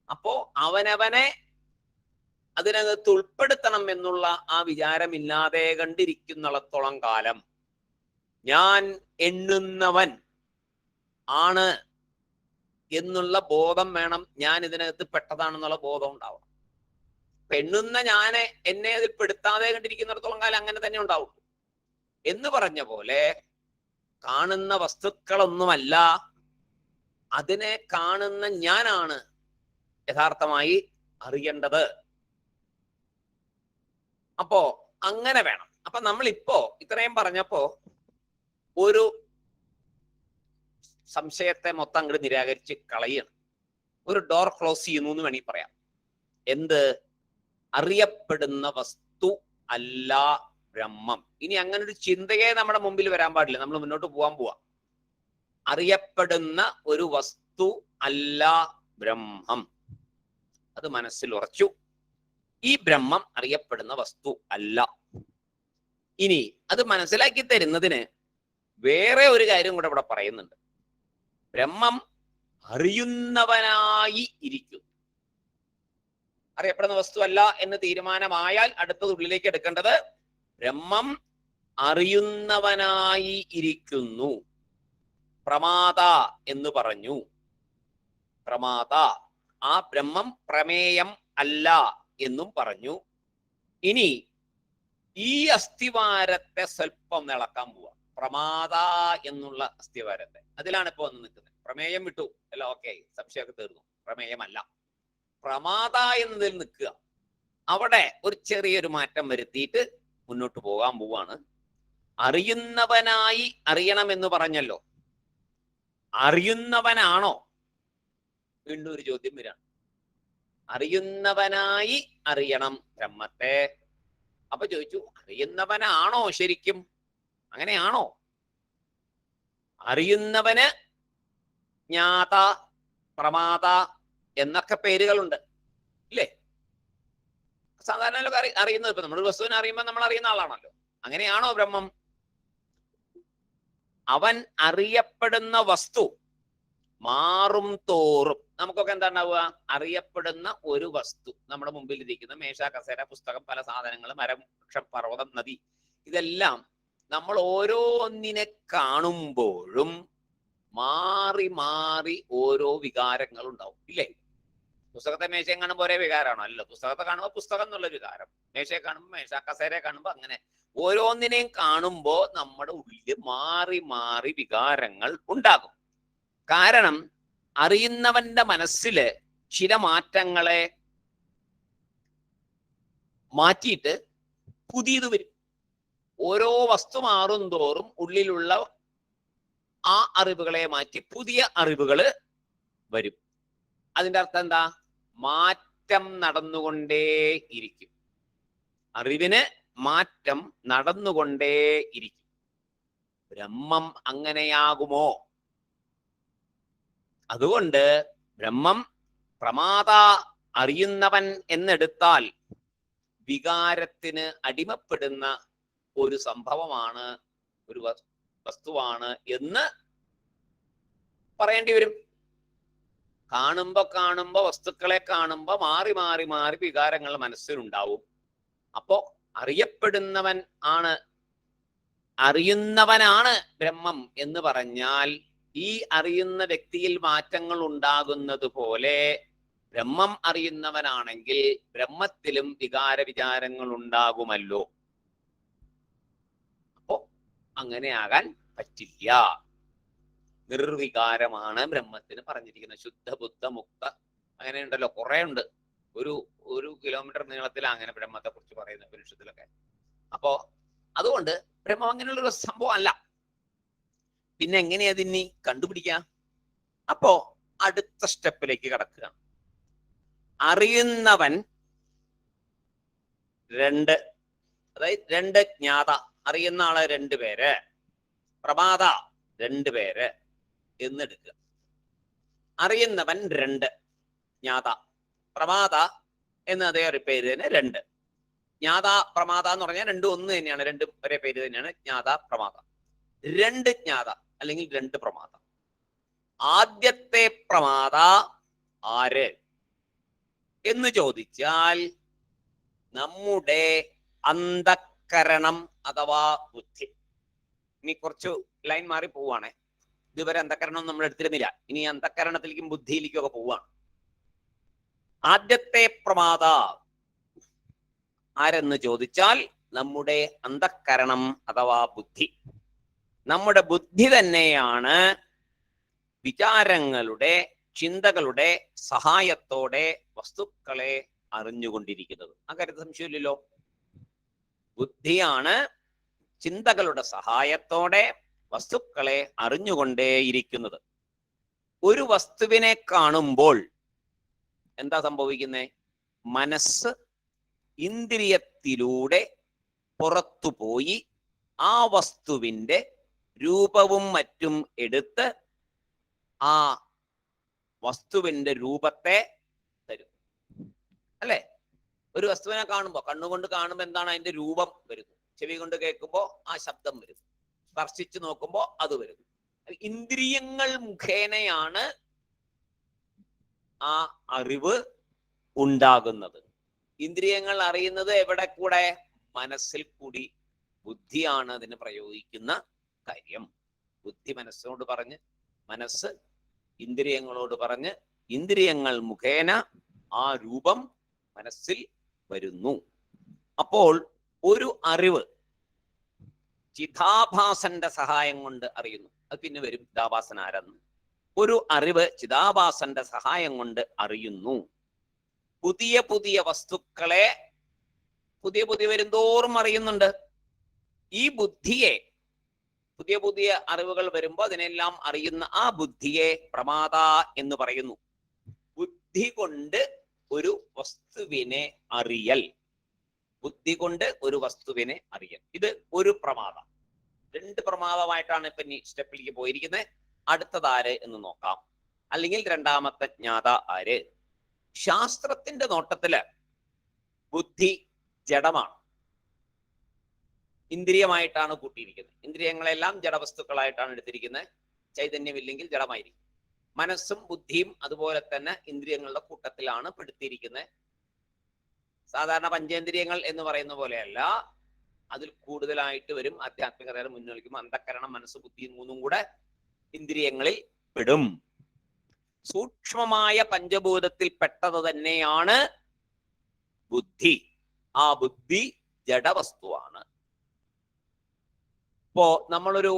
[SPEAKER 1] അപ്പോ അവനവനെ അതിനകത്ത് ഉൾപ്പെടുത്തണം എന്നുള്ള ആ വിചാരമില്ലാതെ കണ്ടിരിക്കുന്നിടത്തോളം കാലം ഞാൻ എണ്ണുന്നവൻ ആണ് എന്നുള്ള ബോധം വേണം. ഞാൻ ഇതിനകത്ത് പെട്ടതാണെന്നുള്ള ബോധം ഉണ്ടാവണം. എണ്ണുന്ന ഞാനെ എന്നെ അതിൽ പെടുത്താതെ കണ്ടിരിക്കുന്നിടത്തോളം കാലം അങ്ങനെ തന്നെ ഉണ്ടാവും. എന്ന് പറഞ്ഞ പോലെ കാണുന്ന വസ്തുക്കളൊന്നുമല്ല, അതിനെ കാണുന്ന ഞാനാണ് യഥാർത്ഥമായി അറിയേണ്ടത്. അപ്പോ അങ്ങനെ വേണം. അപ്പൊ നമ്മളിപ്പോ ഇത്രയും പറഞ്ഞപ്പോ ഒരു സംശയത്തെ മൊത്തം അങ്ങോട്ട് നിരാകരിച്ച് കളയണം. ഒരു ഡോർ ക്ലോസ് ചെയ്യുന്നു എന്ന് വേണമെങ്കിൽ പറയാം. എന്ത്? അറിയപ്പെടുന്ന വസ്തു അല്ല ബ്രഹ്മം. ഇനി അങ്ങനെ ഒരു ചിന്തയെ നമ്മുടെ മുമ്പിൽ വരാൻ പാടില്ല. നമ്മൾ മുന്നോട്ട് പോവാ. അറിയപ്പെടുന്ന ഒരു വസ്തു അല്ല ബ്രഹ്മം. അത് മനസ്സിൽ ഉറച്ചു. ഈ ബ്രഹ്മം അറിയപ്പെടുന്ന വസ്തു അല്ല. ഇനി അത് മനസ്സിലാക്കി തരുന്നതിന് വേറെ ഒരു കാര്യം കൂടെ ഇവിടെ പറയുന്നുണ്ട്. ബ്രഹ്മം അറിയുന്നവനായി ഇരിക്കുന്നു. അറിയപ്പെടുന്ന വസ്തു അല്ല എന്ന് തീരുമാനമായാൽ അടുത്തത് ഉള്ളിലേക്ക് എടുക്കേണ്ടത് ബ്രഹ്മം അറിയുന്നവനായി ഇരിക്കുന്നു. പ്രമാത എന്ന് പറഞ്ഞു. പ്രമാത, ആ ബ്രഹ്മം പ്രമേയം അല്ല എന്നും പറഞ്ഞു. ഇനി ഈ അസ്ഥിവാരത്തെ സ്വല്പം ഇളക്കാൻ പോവാ. പ്രമാത എന്നുള്ള അസ്ഥിവാരത്തെ, അതിലാണ് ഇപ്പൊ വന്ന് നിൽക്കുന്നത്. പ്രമേയം വിട്ടു അല്ല, ഓക്കെ, സംശയമൊക്കെ തീർന്നു. പ്രമേയമല്ല, പ്രമാത എന്നതിൽ നിൽക്കുക. അവിടെ ഒരു ചെറിയൊരു മാറ്റം വരുത്തിയിട്ട് മുന്നോട്ട് പോകാൻ പോവാണ്. അറിയുന്നവനായി അറിയണമെന്ന് പറഞ്ഞല്ലോ, അറിയുന്നവനാണോ? വീണ്ടും ഒരു ചോദ്യം വരാണ്. അറിയുന്നവനായി അറിയണം ബ്രഹ്മത്തെ. അപ്പൊ ചോദിച്ചു, അറിയുന്നവനാണോ ശരിക്കും? അങ്ങനെയാണോ? അറിയുന്നവന് ജ്ഞാത, പ്രമാത എന്നൊക്കെ പേരുകളുണ്ട് ഇല്ലേ? സാധാരണ അറിയുന്നത്, ഇപ്പൊ നമ്മൾ വസ്തുവിനെ അറിയുമ്പോൾ നമ്മൾ അറിയുന്ന ആളാണല്ലോ. അങ്ങനെയാണോ ബ്രഹ്മം? അവൻ അറിയപ്പെടുന്ന വസ്തു മാറും തോറും നമുക്കൊക്കെ എന്താ ഉണ്ടാവുക? അറിയപ്പെടുന്ന ഒരു വസ്തു നമ്മുടെ മുമ്പിൽ ഇരിക്കുന്ന മേശ, കസേര, പുസ്തകം, പല സാധനങ്ങൾ, മരം, വൃക്ഷം, പർവ്വതം, നദി, ഇതെല്ലാം നമ്മൾ ഓരോന്നിനെ കാണുമ്പോഴും മാറി മാറി ഓരോ വികാരങ്ങൾ ഉണ്ടാവും ഇല്ലേ? പുസ്തകത്തെ മേശയെ കാണുമ്പോൾ ഒരേ വികാരമാണോ? അല്ല. പുസ്തകത്തെ കാണുമ്പോൾ പുസ്തകം എന്നുള്ള വികാരം, മേശയെ കാണുമ്പോൾ മേശ, കസേരയെ കാണുമ്പോൾ അങ്ങനെ ഓരോന്നിനെയും കാണുമ്പോൾ നമ്മുടെ ഉള്ളിൽ മാറി മാറി വികാരങ്ങൾ ഉണ്ടാകും. കാരണം അറിയുന്നവന്റെ മനസ്സില് ചില മാറ്റങ്ങളെ മാറ്റിയിട്ട് പുതിയത് വരും. ഓരോ വസ്തു മാറും തോറും ഉള്ളിലുള്ള ആ അറിവുകളെ മാറ്റി പുതിയ അറിവുകൾ വരും. അതിന്റെ അർത്ഥം എന്താ? മാറ്റം നടന്നുകൊണ്ടേയിരിക്കും. അറിവിന് മാറ്റം നടന്നുകൊണ്ടേയിരിക്കും. ബ്രഹ്മം അങ്ങനെയാകുമോ? അതുകൊണ്ട് ബ്രഹ്മം പ്രമാത, അറിയുന്നവൻ എന്നെടുത്താൽ വികാരത്തിന് അടിമപ്പെടുന്ന ഒരു സംഭവമാണ്, ഒരു വസ്തുവാണ് എന്ന് പറയേണ്ടി വരും. കാണുമ്പോ വസ്തുക്കളെ കാണുമ്പോ മാറി മാറി മാറി വികാരങ്ങൾ മനസ്സിലുണ്ടാവും. അപ്പോ അറിയപ്പെടുന്നവൻ ആണ്, അറിയുന്നവനാണ് ബ്രഹ്മം എന്ന് പറഞ്ഞാൽ ഈ അറിയുന്ന വ്യക്തിയിൽ മാറ്റങ്ങൾ ഉണ്ടാകുന്നത് പോലെ ബ്രഹ്മം അറിയുന്നവനാണെങ്കിൽ ബ്രഹ്മത്തിലും വികാര വിചാരങ്ങൾ ഉണ്ടാകുമല്ലോ. അപ്പോ അങ്ങനെയാകാൻ പറ്റില്ല. നിർവികാരമാണ് ബ്രഹ്മത്തിന് പറഞ്ഞിരിക്കുന്നത്. ശുദ്ധ, ബുദ്ധ, മുക്ത, അങ്ങനെ ഉണ്ടല്ലോ, കുറെ ഉണ്ട്. ഒരു കിലോമീറ്റർ നീളത്തിൽ അങ്ങനെ ബ്രഹ്മത്തെ കുറിച്ച് പറയുന്ന ഉപനിഷത്തിലൊക്കെ. അപ്പോ അതുകൊണ്ട് ബ്രഹ്മം അങ്ങനെയുള്ളൊരു സംഭവം അല്ല. പിന്നെ എങ്ങനെയാ അതിനി കണ്ടുപിടിക്കാം? അപ്പോ അടുത്ത സ്റ്റെപ്പിലേക്ക് കടക്കുക. അറിയുന്നവൻ രണ്ട്, അതായത് രണ്ട് ജ്ഞാത, അറിയുന്ന ആള് രണ്ടുപേര്, പ്രമാത രണ്ടുപേര് എന്നെടുക്കുക. അറിയുന്നവൻ രണ്ട്, ജ്ഞാത, പ്രമാത എന്ന് അതേ ഒരു പേര് തന്നെ രണ്ട്. ജ്ഞാത പ്രമാത എന്ന് പറഞ്ഞാൽ രണ്ടും ഒന്ന് തന്നെയാണ്, രണ്ടും ഒരേ പേര് തന്നെയാണ്. ജ്ഞാത പ്രമാത, രണ്ട് ജ്ഞാത അല്ലെങ്കിൽ രണ്ട് പ്രമാത. ആദ്യത്തെ പ്രമാത ആര് എന്ന് ചോദിച്ചാൽ നമ്മുടെ അന്ധക്കരണം അഥവാ ബുദ്ധി. ഇനി കുറച്ചു ലൈൻ മാറി പോവാണേ. ഇതുവരെ അന്ധക്കരണം നമ്മൾ എടുത്തിരുന്നില്ല, ഇനി അന്ധക്കരണത്തിലേക്കും ബുദ്ധിയിലേക്കും ഒക്കെ പോവാണ്. ആദ്യത്തെ പ്രമാത ആരെന്ന് ചോദിച്ചാൽ നമ്മുടെ അന്ധക്കരണം അഥവാ ബുദ്ധി. നമ്മുടെ ബുദ്ധി തന്നെയാണ് വിചാരങ്ങളുടെ, ചിന്തകളുടെ സഹായത്തോടെ വസ്തുക്കളെ അറിഞ്ഞുകൊണ്ടിരിക്കുന്നത്. ആ കാര്യത്തിൽ സംശയമില്ലല്ലോ. ബുദ്ധിയാണ് ചിന്തകളുടെ സഹായത്തോടെ വസ്തുക്കളെ അറിഞ്ഞുകൊണ്ടേയിരിക്കുന്നത്. ഒരു വസ്തുവിനെ കാണുമ്പോൾ എന്താ സംഭവിക്കുന്നത്? മനസ്സ് ഇന്ദ്രിയത്തിലൂടെ പുറത്തുപോയി ആ വസ്തുവിന്റെ രൂപവും മറ്റും എടുത്ത് ആ വസ്തുവിന്റെ രൂപത്തെ തരും അല്ലെ? ഒരു വസ്തുവിനെ കാണുമ്പോ, കണ്ണുകൊണ്ട് കാണുമ്പോ എന്താണ് അതിന്റെ രൂപം വരുന്നു, ചെവി കൊണ്ട് കേൾക്കുമ്പോ ആ ശബ്ദം വരുന്നു, സ്പർശിച്ചു നോക്കുമ്പോ അത് വരുന്നു. ഇന്ദ്രിയങ്ങൾ മുഖേനയാണ് ആ അറിവ് ഉണ്ടാകുന്നത്. ഇന്ദ്രിയങ്ങൾ അറിയുന്നത് എവിടെ കൂടെ? മനസ്സിൽ കൂടി. ബുദ്ധിയാണ് അതിന് പ്രയോഗിക്കുന്ന കാര്യം. ബുദ്ധി മനസ്സിനോട് പറഞ്ഞ്, മനസ്സ് ഇന്ദ്രിയങ്ങളോട് പറഞ്ഞ്, ഇന്ദ്രിയങ്ങൾ മുഖേന ആ രൂപം മനസ്സിൽ വരുന്നു. അപ്പോൾ ഒരു അറിവ് ചിതാഭാസന്റെ സഹായം കൊണ്ട് അറിയുന്നു. അത് പിന്നെ വരും, ചിതാഭാസൻ ആരെന്ന്. ഒരു അറിവ് ചിതാഭാസന്റെ സഹായം കൊണ്ട് അറിയുന്നു. പുതിയ പുതിയ വസ്തുക്കളെ പുതിയ പുതിയ വരുന്തോറും അറിയുന്നുണ്ട്. ഈ ബുദ്ധിയെ, പുതിയ പുതിയ അറിവുകൾ വരുമ്പോൾ അതിനെല്ലാം അറിയുന്ന ആ ബുദ്ധിയെ പ്രമാദ എന്ന് പറയുന്നു. ബുദ്ധി കൊണ്ട് ഒരു വസ്തുവിനെ അറിയൽ, ബുദ്ധി കൊണ്ട് ഒരു വസ്തുവിനെ അറിയൽ, ഇത് ഒരു പ്രമാദം. രണ്ട് പ്രമാദമായിട്ടാണ് ഇപ്പൊ ഈ സ്റ്റെപ്പിലേക്ക് പോയിരിക്കുന്നത്. അടുത്തതാര് എന്ന് നോക്കാം. അല്ലെങ്കിൽ രണ്ടാമത്തെ ജ്ഞാത ആര്? ശാസ്ത്രത്തിന്റെ നോട്ടത്തില് ബുദ്ധി ജഡമാണ്, ഇന്ദ്രിയമായിട്ടാണ് കൂട്ടിയിരിക്കുന്നത്. ഇന്ദ്രിയങ്ങളെല്ലാം ജഡവസ്തുക്കളായിട്ടാണ് എടുത്തിരിക്കുന്നത്. ചൈതന്യമില്ലെങ്കിൽ ജഡമായിരിക്കും. മനസ്സും ബുദ്ധിയും അതുപോലെ തന്നെ ഇന്ദ്രിയങ്ങളുടെ കൂട്ടത്തിലാണ് പെടുത്തിയിരിക്കുന്നത്. സാധാരണ പഞ്ചേന്ദ്രിയങ്ങൾ എന്ന് പറയുന്ന പോലെയല്ല, അതിൽ കൂടുതലായിട്ട് വരും. ആധ്യാത്മികതയുടെ മുന്നോളിക്കുമ്പോൾ അന്ധക്കരണം, മനസ്സ്, ബുദ്ധി മൂന്നും കൂടെ ഇന്ദ്രിയങ്ങളിൽ പെടും. സൂക്ഷ്മമായ പഞ്ചഭൂതത്തിൽ പെട്ടത് തന്നെയാണ് ബുദ്ധി. ആ ബുദ്ധി ജഡവസ്തുവാണ്. ഇപ്പോ നമ്മളൊരു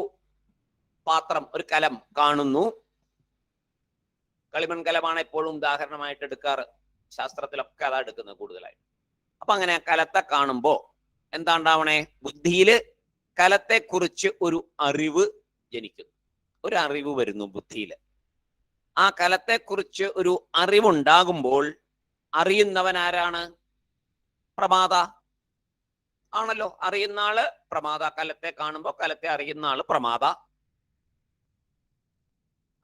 [SPEAKER 1] പാത്രം, ഒരു കലം കാണുന്നു. കളിമൺ കലമാണ് എപ്പോഴും ഉദാഹരണമായിട്ട് എടുക്കാറ്. ശാസ്ത്രത്തിലൊക്കെ അതാ എടുക്കുന്നത് കൂടുതലായിട്ട്. അപ്പൊ അങ്ങനെ കലത്തെ കാണുമ്പോ എന്താ ഉണ്ടാവണേ? ബുദ്ധിയില് കലത്തെ കുറിച്ച് ഒരു അറിവ് ജനിക്കുന്നു, ഒരു അറിവ് വരുന്നു ബുദ്ധിയില്. ആ കലത്തെ കുറിച്ച് ഒരു അറിവുണ്ടാകുമ്പോൾ അറിയുന്നവൻ ആരാണ്? പ്രമാദ ആണല്ലോ. അറിയുന്ന ആള് പ്രമാദ. കലത്തെ കാണുമ്പോ കലത്തെ അറിയുന്ന ആള് പ്രമാദ.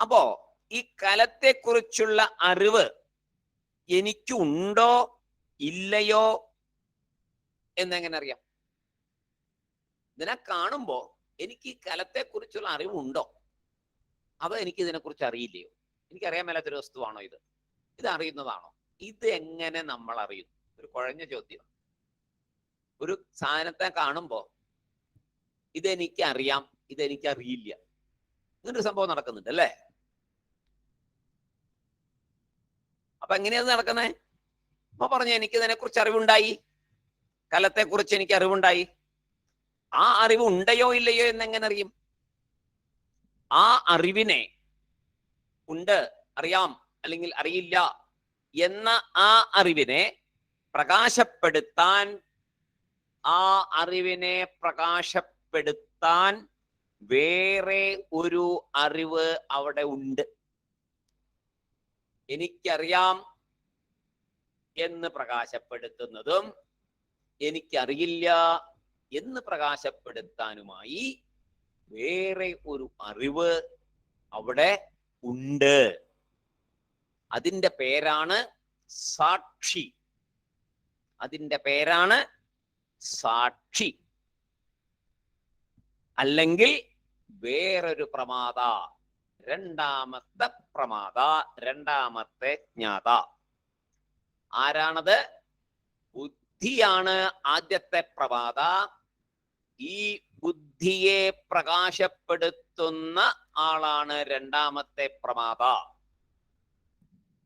[SPEAKER 1] അപ്പോ ഈ കലത്തെ കുറിച്ചുള്ള അറിവ് എനിക്കുണ്ടോ ഇല്ലയോ എന്നെങ്ങനെ അറിയാം? ഇതിനെ കാണുമ്പോ എനിക്ക് ഈ കലത്തെ കുറിച്ചുള്ള അറിവുണ്ടോ, അതോ എനിക്ക് ഇതിനെ കുറിച്ച് അറിയില്ലയോ? എനിക്കറിയാൻ മേലാത്തൊരു വസ്തുവാണോ ഇത്? ഇത് അറിയുന്നതാണോ? ഇത് എങ്ങനെ നമ്മൾ അറിയും? ഒരു കുഴഞ്ഞ ചോദ്യം. ഒരു സാധനത്തെ കാണുമ്പോ ഇതെനിക്ക് അറിയാം, ഇതെനിക്ക് അറിയില്ല, ഇങ്ങനൊരു സംഭവം നടക്കുന്നുണ്ട് അല്ലേ? അപ്പൊ എങ്ങനെയത് നടക്കുന്നത്? അപ്പൊ പറഞ്ഞു എനിക്ക് ഇതിനെ കുറിച്ച് അറിവുണ്ടായി, കലത്തെ കുറിച്ച് എനിക്ക് അറിവുണ്ടായി. ആ അറിവ് ഉണ്ടയോ ഇല്ലയോ എന്നെങ്ങനെ അറിയും? ആ അറിവിനെ ഉണ്ട്, അറിയാം, അല്ലെങ്കിൽ അറിയില്ല എന്ന ആ അറിവിനെ പ്രകാശപ്പെടുത്താൻ, ആ അറിവിനെ പ്രകാശപ്പെടുത്താൻ വേറെ ഒരു അറിവ് അവിടെ ഉണ്ട്. എനിക്കറിയാം എന്ന് പ്രകാശപ്പെടുത്തുന്നതും എനിക്കറിയില്ല എന്ന് പ്രകാശപ്പെടുത്താനുമായി വേറെ ഒരു അറിവ് അവിടെ ഉണ്ട്. അതിന്റെ പേരാണ് സാക്ഷി. അതിന്റെ പേരാണ് സാക്ഷി. അല്ലെങ്കിൽ വേറൊരു പ്രമാദ, രണ്ടാമത്തെ പ്രമാദ, രണ്ടാമത്തെ ജ്ഞാത. ആരാണത്? ബുദ്ധിയാണ് ആദ്യത്തെ പ്രമാദ. ഈ ബുദ്ധിയെ പ്രകാശപ്പെടുത്തുന്ന ആളാണ് രണ്ടാമത്തെ പ്രമാദ.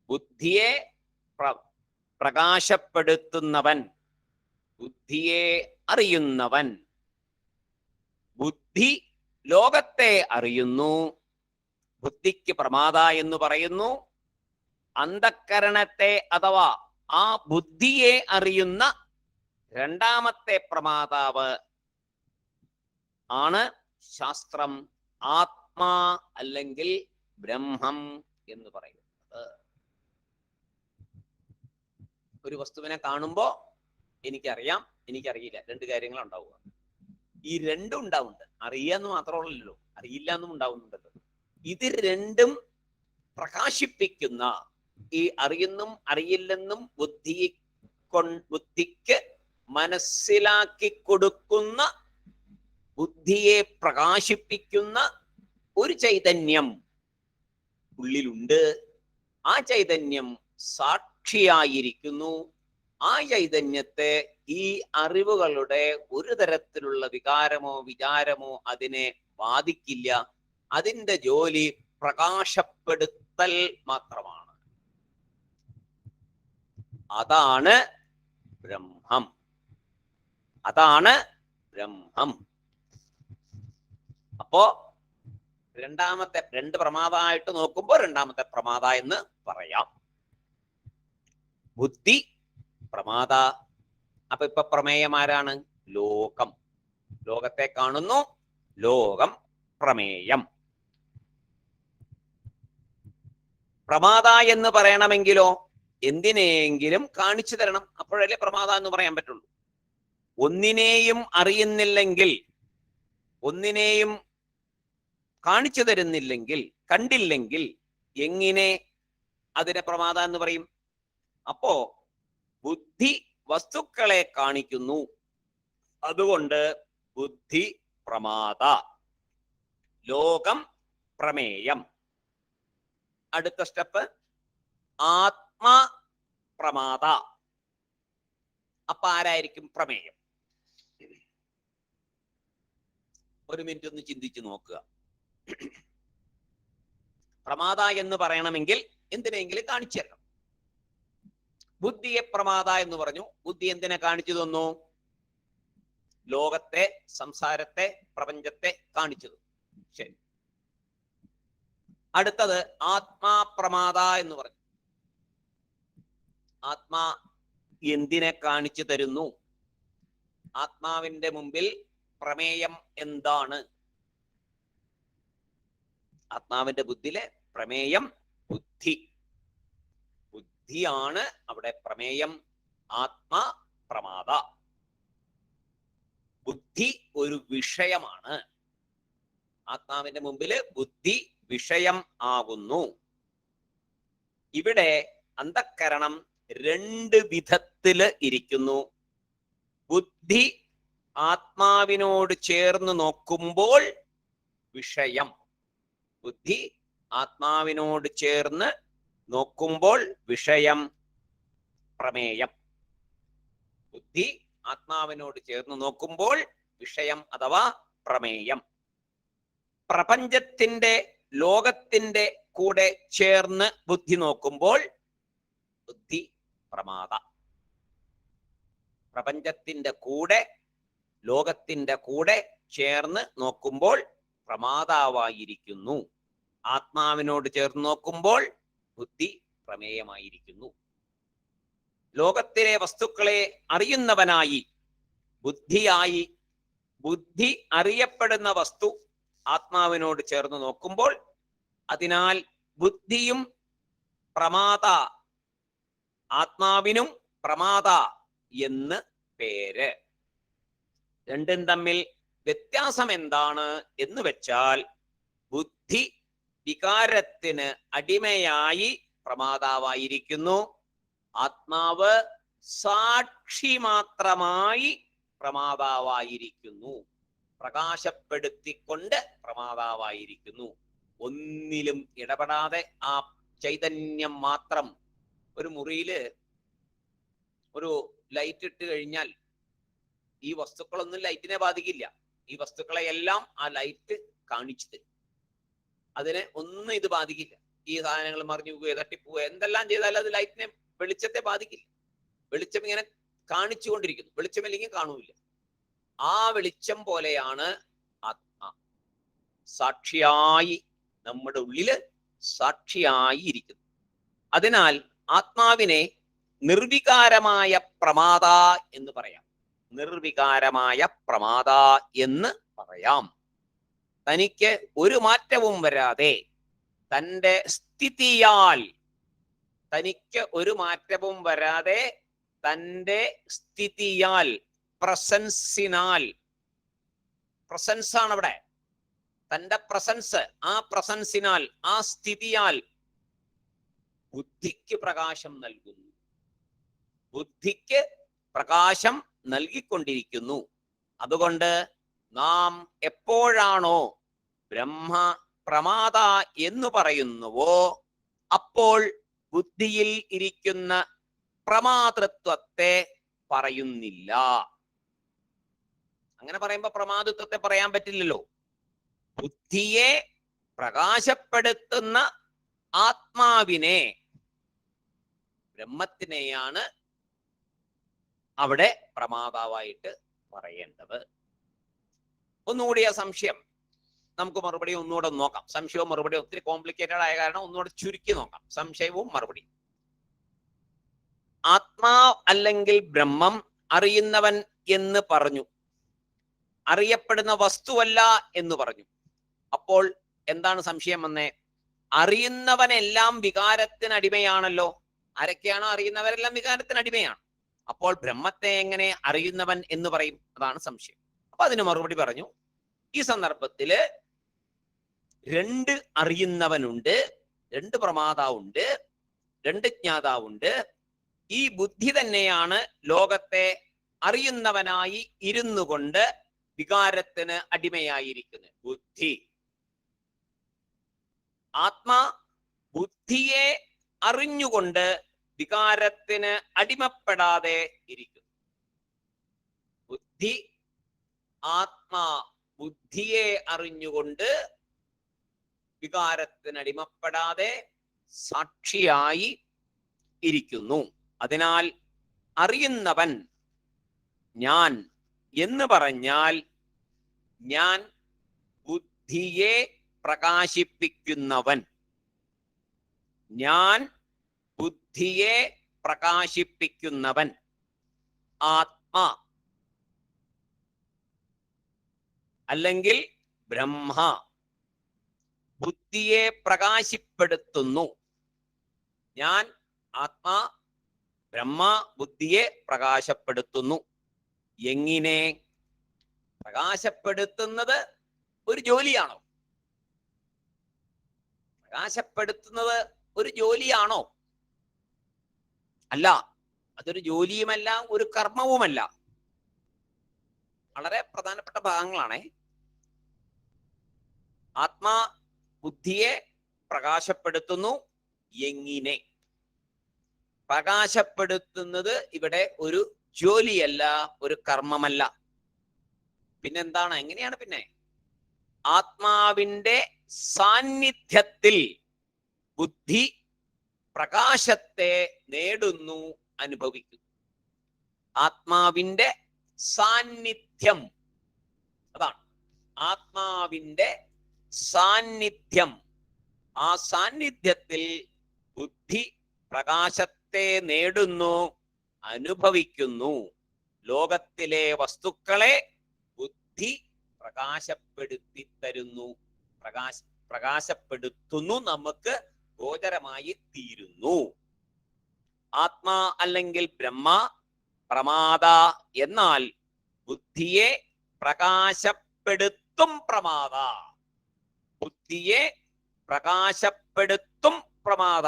[SPEAKER 1] ബുദ്ധിയെ പ്രകാശപ്പെടുത്തുന്നവൻ, ബുദ്ധിയെ അറിയുന്നവൻ. ബുദ്ധി ലോകത്തെ അറിയുന്നു, ബുദ്ധിക്ക് പ്രമാദ എന്ന് പറയുന്നു. അന്ധക്കരണത്തെ അഥവാ ആ ബുദ്ധിയെ അറിയുന്ന രണ്ടാമത്തെ പ്രമാതാവ് ആണ് ശാസ്ത്രം ആത്മാ അല്ലെങ്കിൽ ബ്രഹ്മം എന്ന് പറയുന്നത്. ഒരു വസ്തുവിനെ കാണുമ്പോ എനിക്കറിയാം, എനിക്കറിയില്ല, രണ്ട് കാര്യങ്ങൾ ഉണ്ടാവുക. ഈ രണ്ടും ഉണ്ടാവുന്നുണ്ട്. അറിയാന്ന് മാത്രമല്ലല്ലോ, അറിയില്ല എന്നും ഉണ്ടാവുന്നുണ്ടല്ലോ. ഇത് രണ്ടും പ്രകാശിപ്പിക്കുന്ന, ഈ അറിയുന്നും അറിയില്ലെന്നും ബുദ്ധിക്ക് മനസ്സിലാക്കി കൊടുക്കുന്ന, ബുദ്ധിയെ പ്രകാശിപ്പിക്കുന്ന ഒരു ചൈതന്യം ഉള്ളിലുണ്ട്. ആ ചൈതന്യം സാക്ഷിയായിരിക്കുന്നു. ആ ചൈതന്യത്തെ ഈ അറിവുകളുടെ ഒരു തരത്തിലുള്ള വികാരമോ വിചാരമോ അതിനെ ബാധിക്കില്ല. അതിന്റെ ജോലി പ്രകാശപ്പെടുത്തൽ മാത്രമാണ്. അതാണ് ബ്രഹ്മം. അതാണ് ബ്രഹ്മം. അപ്പോ രണ്ടാമത്തെ രണ്ട് പ്രമാദമായിട്ട് നോക്കുമ്പോൾ രണ്ടാമത്തെ പ്രമാദ എന്ന് പറയാം. ബുദ്ധി പ്രമാദ. അപ്പൊ ഇപ്പൊ പ്രമേയമാരാണ്? ലോകം. ലോകത്തെ കാണുന്നു, ലോകം പ്രമേയം. പ്രമാദ എന്ന് പറയണമെങ്കിലോ എന്തിനെങ്കിലും കാണിച്ചു തരണം, അപ്പോഴല്ലേ പ്രമാദ എന്ന് പറയാൻ പറ്റുള്ളൂ. ഒന്നിനെയും അറിയുന്നില്ലെങ്കിൽ, ഒന്നിനെയും കാണിച്ചു തരുന്നില്ലെങ്കിൽ, കണ്ടില്ലെങ്കിൽ എങ്ങനെ അതിനെ പ്രമാദ എന്ന് പറയും? അപ്പോ ബുദ്ധി വസ്തുക്കളെ കാണിക്കുന്നു, അതുകൊണ്ട് ബുദ്ധി പ്രമാദ. ലോകം പ്രമേയം. അടുത്ത സ്റ്റെപ്പ് ആത്മാ പ്രമാദ. അപ്പൊ ആരായിരിക്കും പ്രമേയം? ഒരു മിനിറ്റ് ഒന്ന് ചിന്തിച്ചു നോക്കുക. പ്രമാദ എന്ന് പറയണമെങ്കിൽ എന്തിനെങ്കിലും കാണിച്ചു തരണം. ബുദ്ധിയെ പ്രമാദ എന്ന് പറഞ്ഞു. ബുദ്ധി എന്തിനെ കാണിച്ചു തന്നു? ലോകത്തെ, സംസാരത്തെ, പ്രപഞ്ചത്തെ കാണിച്ചു തന്നു. ശരി. അടുത്തത് ആത്മാ പ്രമാദ എന്ന് പറഞ്ഞു. ആത്മാ എന്തിനെ കാണിച്ചു തരുന്നു? ആത്മാവിന്റെ മുമ്പിൽ പ്രമേയം എന്താണ്? ആത്മാവിന്റെ ബുദ്ധിയിലെ പ്രമേയം ബുദ്ധി. ബുദ്ധിയാണ് അവിടെ പ്രമേയം. ആത്മാ പ്രമാദ. ബുദ്ധി ഒരു വിഷയമാണ്. ആത്മാവിന്റെ മുമ്പില് ബുദ്ധി വിഷയം ആകുന്നു. ഇവിടെ അന്ധക്കരണം രണ്ട് വിധത്തില് ഇരിക്കുന്നു. ബുദ്ധി ആത്മാവിനോട് ചേർന്ന് നോക്കുമ്പോൾ വിഷയം. ബുദ്ധി ആത്മാവിനോട് ചേർന്ന് നോക്കുമ്പോൾ വിഷയം പ്രമേയം. ബുദ്ധി ആത്മാവിനോട് ചേർന്ന് നോക്കുമ്പോൾ വിഷയം അഥവാ പ്രമേയം. പ്രപഞ്ചത്തിന്റെ, ലോകത്തിന്റെ കൂടെ ചേർന്ന് ബുദ്ധി നോക്കുമ്പോൾ ബുദ്ധി പ്രമാദ. പ്രപഞ്ചത്തിന്റെ കൂടെ, ലോകത്തിന്റെ കൂടെ ചേർന്ന് നോക്കുമ്പോൾ പ്രമാദാവായിരിക്കുന്നു. ആത്മാവിനോട് ചേർന്ന് നോക്കുമ്പോൾ ബുദ്ധി പ്രമേയമായിരിക്കുന്നു. ലോകത്തിലെ വസ്തുക്കളെ അറിയുന്നവനായി ബുദ്ധിയായി, ബുദ്ധി അറിയപ്പെടുന്ന വസ്തു ആത്മാവിനോട് ചേർന്ന് നോക്കുമ്പോൾ, അതിനാൽ ബുദ്ധിയും പ്രമാദ, ആത്മാവിനും പ്രമാദ എന്ന് പേര്. രണ്ടും തമ്മിൽ വ്യത്യാസം എന്താണ് എന്ന് വെച്ചാൽ, ബുദ്ധി വികാരത്തിന് അടിമയായി പ്രമാദാവായിരിക്കുന്നു. ആത്മാവ് സാക്ഷി മാത്രമായി പ്രമാദാവായിരിക്കുന്നു. പ്രകാശപ്പെടുത്തിക്കൊണ്ട് പ്രമാദാവായിരിക്കുന്നു. ഒന്നിലും ഇടപെടാതെ ആ ചൈതന്യം മാത്രം. ഒരു മുറിയില് ഒരു ലൈറ്റ് ഇട്ട് കഴിഞ്ഞാൽ ഈ വസ്തുക്കളൊന്നും ലൈറ്റിനെ ബാധിക്കില്ല. ഈ വസ്തുക്കളെ എല്ലാം ആ ലൈറ്റ് കാണിച്ചു തരും. അതിനെ ഒന്നും ഇത് ബാധിക്കില്ല. ഈ സാധനങ്ങൾ മറിഞ്ഞു പോവുക, തട്ടിപ്പോവുക, എന്തെല്ലാം ചെയ്താലും അത് ലൈറ്റിനെ, വെളിച്ചത്തെ ബാധിക്കില്ല. വെളിച്ചം ഇങ്ങനെ കാണിച്ചുകൊണ്ടിരിക്കുന്നു. വെളിച്ചമില്ലെങ്കിൽ കാണൂല. ആ വെളിച്ചം പോലെയാണ് ആത്മാ. സാക്ഷിയായി, നമ്മുടെ ഉള്ളില് സാക്ഷിയായി ഇരിക്കുന്നു. അതിനാൽ ആത്മാവിനെ നിർവികാരമായ പ്രമാദ എന്ന് പറയാം. നിർവികാരമായ പ്രമാദ എന്ന് പറയാം. തനിക്ക് ഒരു മാറ്റവും വരാതെ തൻ്റെ സ്ഥിതിയാൽ, തനിക്ക് ഒരു മാറ്റവും വരാതെ തൻ്റെ സ്ഥിതിയാൽ, പ്രസൻസിനാൽ, പ്രസൻസ് ആണ് അവിടെ, തൻ്റെ പ്രസൻസ്, ആ പ്രസൻസിനാൽ, ആ സ്ഥിതിയാൽ ബുദ്ധിക്ക് പ്രകാശം നൽകുന്നു. ബുദ്ധിക്ക് പ്രകാശം നൽകിക്കൊണ്ടിരിക്കുന്നു. അതുകൊണ്ട് നാം എപ്പോഴാണോ ബ്രഹ്മ പ്രമാദ എന്ന് പറയുന്നുവോ, അപ്പോൾ ബുദ്ധിയിൽ ഇരിക്കുന്ന പ്രമാതൃത്വത്തെ പറയുന്നില്ല. അങ്ങനെ പറയുമ്പോ പ്രമാതൃത്വത്തെ പറയാൻ പറ്റില്ലല്ലോ. ബുദ്ധിയെ പ്രകാശപ്പെടുത്തുന്ന ആത്മാവിനെ, ബ്രഹ്മത്തിനെയാണ് അവിടെ പ്രമാതാവായിട്ട് പറയേണ്ടത്. ഒന്നുകൂടി ആ സംശയം നമുക്ക് മറുപടി ഒന്നുകൂടെ നോക്കാം. സംശയവും മറുപടി ഒത്തിരി കോംപ്ലിക്കേറ്റഡ് ആയ കാരണം ഒന്നുകൂടെ ചുരുക്കി നോക്കാം. സംശയവും മറുപടി. ആത്മാ അല്ലെങ്കിൽ ബ്രഹ്മം അറിയുന്നവൻ എന്ന് പറഞ്ഞു, അറിയപ്പെടുന്ന വസ്തുവല്ല എന്ന് പറഞ്ഞു. അപ്പോൾ എന്താണ് സംശയം വന്നേ? അറിയുന്നവനെല്ലാം വികാരത്തിന് അടിമയാണല്ലോ. ആരൊക്കെയാണോ അറിയുന്നവരെല്ലാം വികാരത്തിന് അടിമയാണ്. അപ്പോൾ ബ്രഹ്മത്തെ എങ്ങനെ അറിയുന്നവൻ എന്ന് പറയും? അതാണ് സംശയം. അപ്പൊ അതിന് മറുപടി പറഞ്ഞു. ഈ സന്ദർഭത്തില് രണ്ട് അറിയുന്നവനുണ്ട്, രണ്ട് പ്രമാതാവുണ്ട്, രണ്ട് ജ്ഞാതാവുണ്ട്. ഈ ബുദ്ധി തന്നെയാണ് ലോകത്തെ അറിയുന്നവനായി ഇരുന്നു കൊണ്ട് വികാരത്തിന് അടിമയായിരിക്കുന്നത്. ബുദ്ധി, ആത്മാ ബുദ്ധിയെ അറിഞ്ഞുകൊണ്ട് വികാരത്തിന് അടിമപ്പെടാതെ ഇരിക്കുന്നു. ബുദ്ധി, ആത്മാ ബുദ്ധിയെ അറിഞ്ഞുകൊണ്ട് വികാരത്തിന് അടിമപ്പെടാതെ സാക്ഷിയായി ഇരിക്കുന്നു. അതിനാൽ അറിയുന്നവൻ ഞാൻ എന്ന് പറഞ്ഞാൽ ഞാൻ ബുദ്ധിയെ പ്രകാശിപ്പിക്കുന്നവൻ, ഞാൻ ബുദ്ധിയെ പ്രകാശിപ്പിക്കുന്നവൻ. ആത്മാ അല്ലെങ്കിൽ ബ്രഹ്മ ബുദ്ധിയെ പ്രകാശിപ്പെടുത്തുന്നു. ഞാൻ ആത്മാ, ബ്രഹ്മ ബുദ്ധിയെ പ്രകാശപ്പെടുത്തുന്നു. എങ്ങനെ പ്രകാശപ്പെടുത്തുന്നത്? ഒരു ജോലിയാണോ? പ്രകാശപ്പെടുത്തുന്നത് ഒരു ജോലിയാണോ? അല്ല, അതൊരു ജോലിയുമല്ല, ഒരു കർമ്മവുമല്ല. വളരെ പ്രധാനപ്പെട്ട ഭാഗങ്ങളാണ്. ആത്മാ ബുദ്ധിയെ പ്രകാശപ്പെടുത്തുന്നു. എങ്ങനെ പ്രകാശപ്പെടുത്തുന്നത്? ഇവിടെ ഒരു ജോലിയല്ല, ഒരു കർമ്മമല്ല. പിന്നെന്താണ്? എങ്ങനെയാണ്? പിന്നെ ആത്മാവിന്റെ സാന്നിധ്യത്തിൽ ബുദ്ധി പ്രകാശത്തെ നേടുന്നു, അനുഭവിക്കുന്നു. ആത്മാവിന്റെ സാന്നിധ്യം, അതാണ് ആത്മാവിന്റെ സാന്നിധ്യം. ആ സാന്നിധ്യത്തിൽ ബുദ്ധി പ്രകാശത്തെ നേടുന്നു, അനുഭവിക്കുന്നു. ലോകത്തിലെ വസ്തുക്കളെ ബുദ്ധി പ്രകാശപ്പെടുത്തി തരുന്നു, പ്രകാശപ്പെടുത്തുന്നു, നമുക്ക് ഗോചരമായി തീരുന്നു. ആത്മാ അല്ലെങ്കിൽ ബ്രഹ്മ പ്രമാദ എന്നാൽ ബുദ്ധിയെ പ്രകാശപ്പെടുത്തും പ്രമാദ. ബുദ്ധിയെ പ്രകാശപ്പെടുത്തും പ്രമാദ.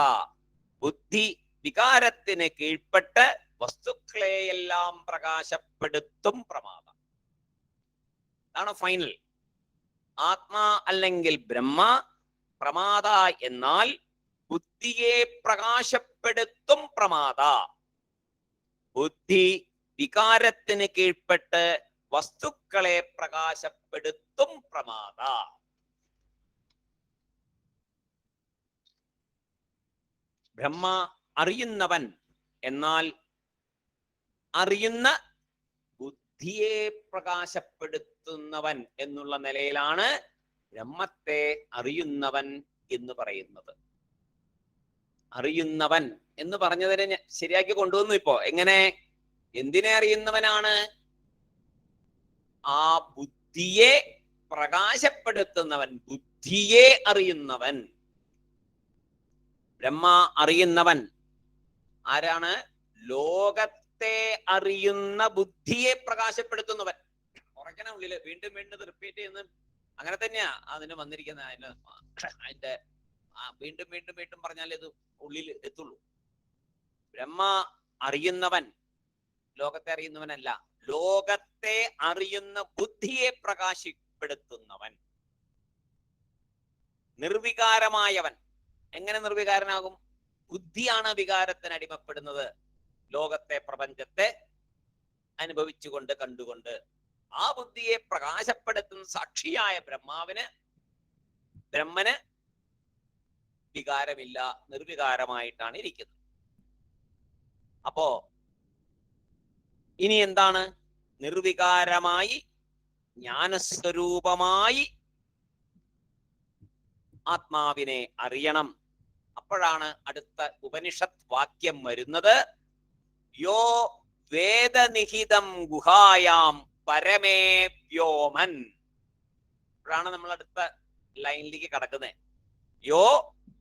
[SPEAKER 1] ബുദ്ധി വികാരത്തിന് കീഴ്പ്പെട്ട് വസ്തുക്കളെയെല്ലാം പ്രകാശപ്പെടുത്തും പ്രമാദ. അതാണ് ഫൈനൽ. ആത്മാ അല്ലെങ്കിൽ ബ്രഹ്മ പ്രമാദ എന്നാൽ ബുദ്ധിയെ പ്രകാശപ്പെടുത്തും പ്രമാദ. ബുദ്ധി വികാരത്തിന് കീഴ്പ്പെട്ട് വസ്തുക്കളെ പ്രകാശപ്പെടുത്തും പ്രമാദ. ബ്രഹ്മ അറിയുന്നവൻ എന്നാൽ അറിയുന്ന ബുദ്ധിയെ പ്രകാശപ്പെടുത്തുന്നവൻ എന്നുള്ള നിലയിലാണ് ബ്രഹ്മത്തെ അറിയുന്നവൻ എന്ന് പറയുന്നത്. അറിയുന്നവൻ എന്ന് പറഞ്ഞതിനെ ശരിയാക്കി കൊണ്ടുവന്നു. ഇപ്പോ എങ്ങനെ? എന്തിനെ അറിയുന്നവനാണ്? ആ ബുദ്ധിയെ പ്രകാശപ്പെടുത്തുന്നവൻ, ബുദ്ധിയെ അറിയുന്നവൻ. ബ്രഹ്മ അറിയുന്നവൻ ആരാണ്? ലോകത്തെ അറിയുന്ന ബുദ്ധിയെ പ്രകാശപ്പെടുത്തുന്നവൻ. ഉറക്കണ ഉള്ളില് വീണ്ടും വീണ്ടും റിപ്പീറ്റ് ചെയ്യുന്ന അങ്ങനെ തന്നെയാ അതിന് വന്നിരിക്കുന്നത്. അതിന്റെ വീണ്ടും വീണ്ടും വീണ്ടും പറഞ്ഞാൽ ഇത് ഉള്ളിൽ എത്തുള്ളൂ. ബ്രഹ്മ അറിയുന്നവൻ ലോകത്തെ അറിയുന്നവനല്ല, ലോകത്തെ അറിയുന്ന ബുദ്ധിയെ പ്രകാശപ്പെടുത്തുന്നവൻ, നിർവികാരമായവൻ. എങ്ങനെ നിർവികാരനാകും? ബുദ്ധിയാണ് വികാരത്തിന് അടിമപ്പെടുന്നത്. ലോകത്തെ പ്രപഞ്ചത്തെ അനുഭവിച്ചുകൊണ്ട് കണ്ടുകൊണ്ട് ആ ബുദ്ധിയെ പ്രകാശപ്പെടുത്തുന്ന സാക്ഷിയായ ബ്രഹ്മന് വികാരമില്ല, നിർവികാരമായിട്ടാണ് ഇരിക്കുന്നത്. അപ്പോ ഇനി എന്താണ്? നിർവികാരമായി ജ്ഞാനസ്വരൂപമായി ആത്മാവിനെ അറിയണം. അപ്പോഴാണ് അടുത്ത ഉപനിഷത്ത് വാക്യം വരുന്നത്. യോ വേദനിഹിതം ഗുഹായാം പരമേ വ്യോമൻ. അപ്പോഴാണ് നമ്മൾ അടുത്ത ലൈനിലേക്ക് കടക്കുന്നത്. യോ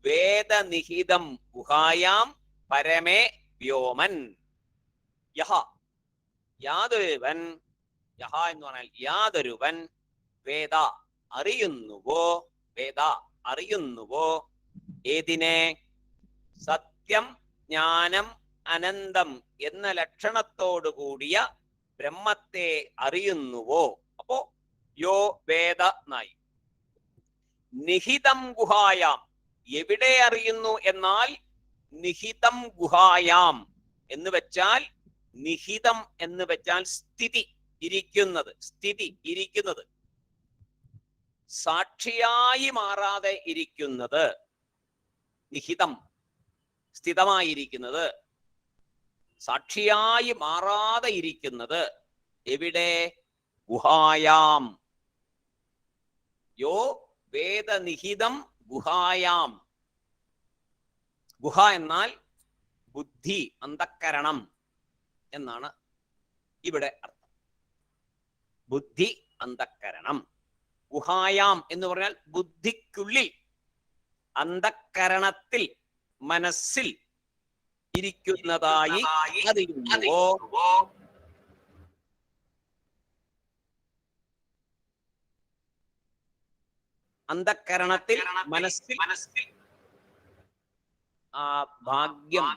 [SPEAKER 1] വേദനിഹിതം ഗുഹായാം പരമേ വ്യോമൻ. യഹ യാതൊരുവൻ, യഹ എന്ന് പറഞ്ഞാൽ യാതൊരുവൻ, വേദ അറിയുന്നുവോ, വേദ അറിയുന്നുവോ, ഏതിനെ? സത്യം ജ്ഞാനം അനന്തം എന്ന ലക്ഷണത്തോടു കൂടിയ ബ്രഹ്മത്തെ അറിയുന്നുവോ. അപ്പോ യോ വേദ നായി. നിഹിതം ഗുഹായാം, എവിടെ അറിയുന്നു എന്നാൽ നിഹിതം ഗുഹായാം എന്ന് വെച്ചാൽ, നിഹിതം എന്ന് വെച്ചാൽ സ്ഥിതി ഇരിക്കുന്നത്, സ്ഥിതി ഇരിക്കുന്നത്, സാക്ഷിയായി മാറാതെ ഇരിക്കുന്നത്. നിഹിതം സ്ഥിതമായിരിക്കുന്നത്, സാക്ഷിയായി മാറാതെ ഇരിക്കുന്നത്. എവിടെ? ഗുഹായാം. യോ വേദനിഹിതം ഗുഹായാം. ഗുഹ എന്നാൽ ബുദ്ധി, അന്തഃകരണം എന്നാണ് ഇവിടെ അർത്ഥം. ബുദ്ധി, അന്തഃകരണം. ഗുഹായാം എന്ന് പറഞ്ഞാൽ ബുദ്ധിക്കുള്ളിൽ, അന്തഃകരണത്തിൽ, മനസ്സിൽ ഇരിക്കുന്നതായി അറിയുന്നുവോ. അന്തഃകരണത്തിൽ, മനസ്സിൽ. ആ ഭാഗ്യം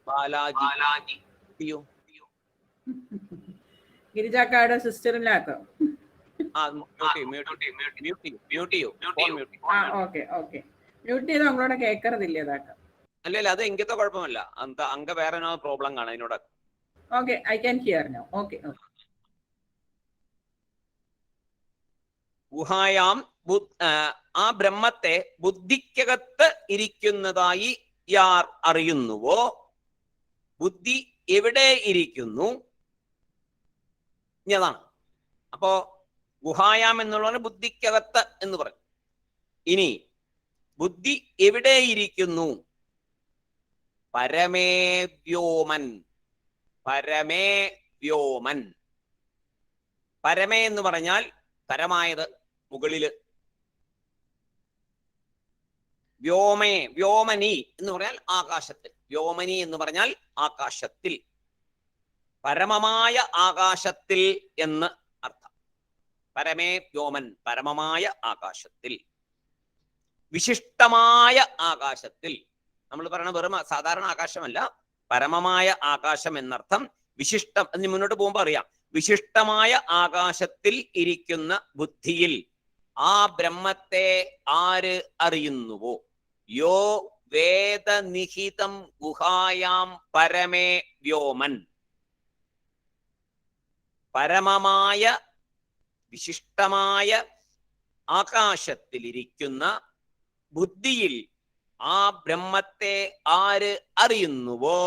[SPEAKER 1] ബാലാജി
[SPEAKER 2] ഗിരിജാക്കാട് സിസ്റ്ററിലാക്കോ? മ്യൂട്ട് ചെയ്ത് അവങ്ങളോട് കേക്കറതില്ലേ? അതാക്കാം.
[SPEAKER 1] അല്ലല്ല, അത് എങ്കിലത്തെ കുഴപ്പമല്ല. അങ്ക വേറെ പ്രോബ്ലം കാണാം അതിനോട്.
[SPEAKER 2] Okay, I can hear now. Okay.
[SPEAKER 1] ഗുഹായാം ആ ബ്രഹ്മത്തെ ബുദ്ധിക്കകത്ത് ഇരിക്കുന്നതായി യാർ അറിയുന്നുവോ. ബുദ്ധി എവിടെ ഇരിക്കുന്നു എന്നതാണ്. അപ്പോ ഗുഹായാം എന്നുള്ളതാണ് ബുദ്ധിക്കകത്ത് എന്ന് പറയും. ഇനി ബുദ്ധി എവിടെ ഇരിക്കുന്നു? പരമേ വ്യോമൻ. പരമേ വ്യോമൻ. പരമേ എന്ന് പറഞ്ഞാൽ പരമായത്, മുകളില്. വ്യോമേ, വ്യോമനി എന്ന് പറഞ്ഞാൽ ആകാശത്തിൽ. വ്യോമനി എന്ന് പറഞ്ഞാൽ ആകാശത്തിൽ, പരമമായ ആകാശത്തിൽ എന്ന് അർത്ഥം. പരമേ വ്യോമൻ, പരമമായ ആകാശത്തിൽ, വിശിഷ്ടമായ ആകാശത്തിൽ. നമ്മൾ പറയുന്ന വെറും സാധാരണ ആകാശമല്ല, പരമമായ ആകാശം എന്നർത്ഥം. വിശിഷ്ടം എന്ന് മുന്നോട്ട് പോകുമ്പോൾ അറിയാം. വിശിഷ്ടമായ ആകാശത്തിൽ ഇരിക്കുന്ന ബുദ്ധിയിൽ ആ ബ്രഹ്മത്തെ ആര് അറിയുന്നുവോ. യോ വേദനിഹിതം ഗുഹായാം പരമേ വ്യോമൻ. പരമമായ വിശിഷ്ടമായ ആകാശത്തിലിരിക്കുന്ന ബുദ്ധിയിൽ ആ ബ്രഹ്മത്തെ ആര് അറിയുന്നുവോ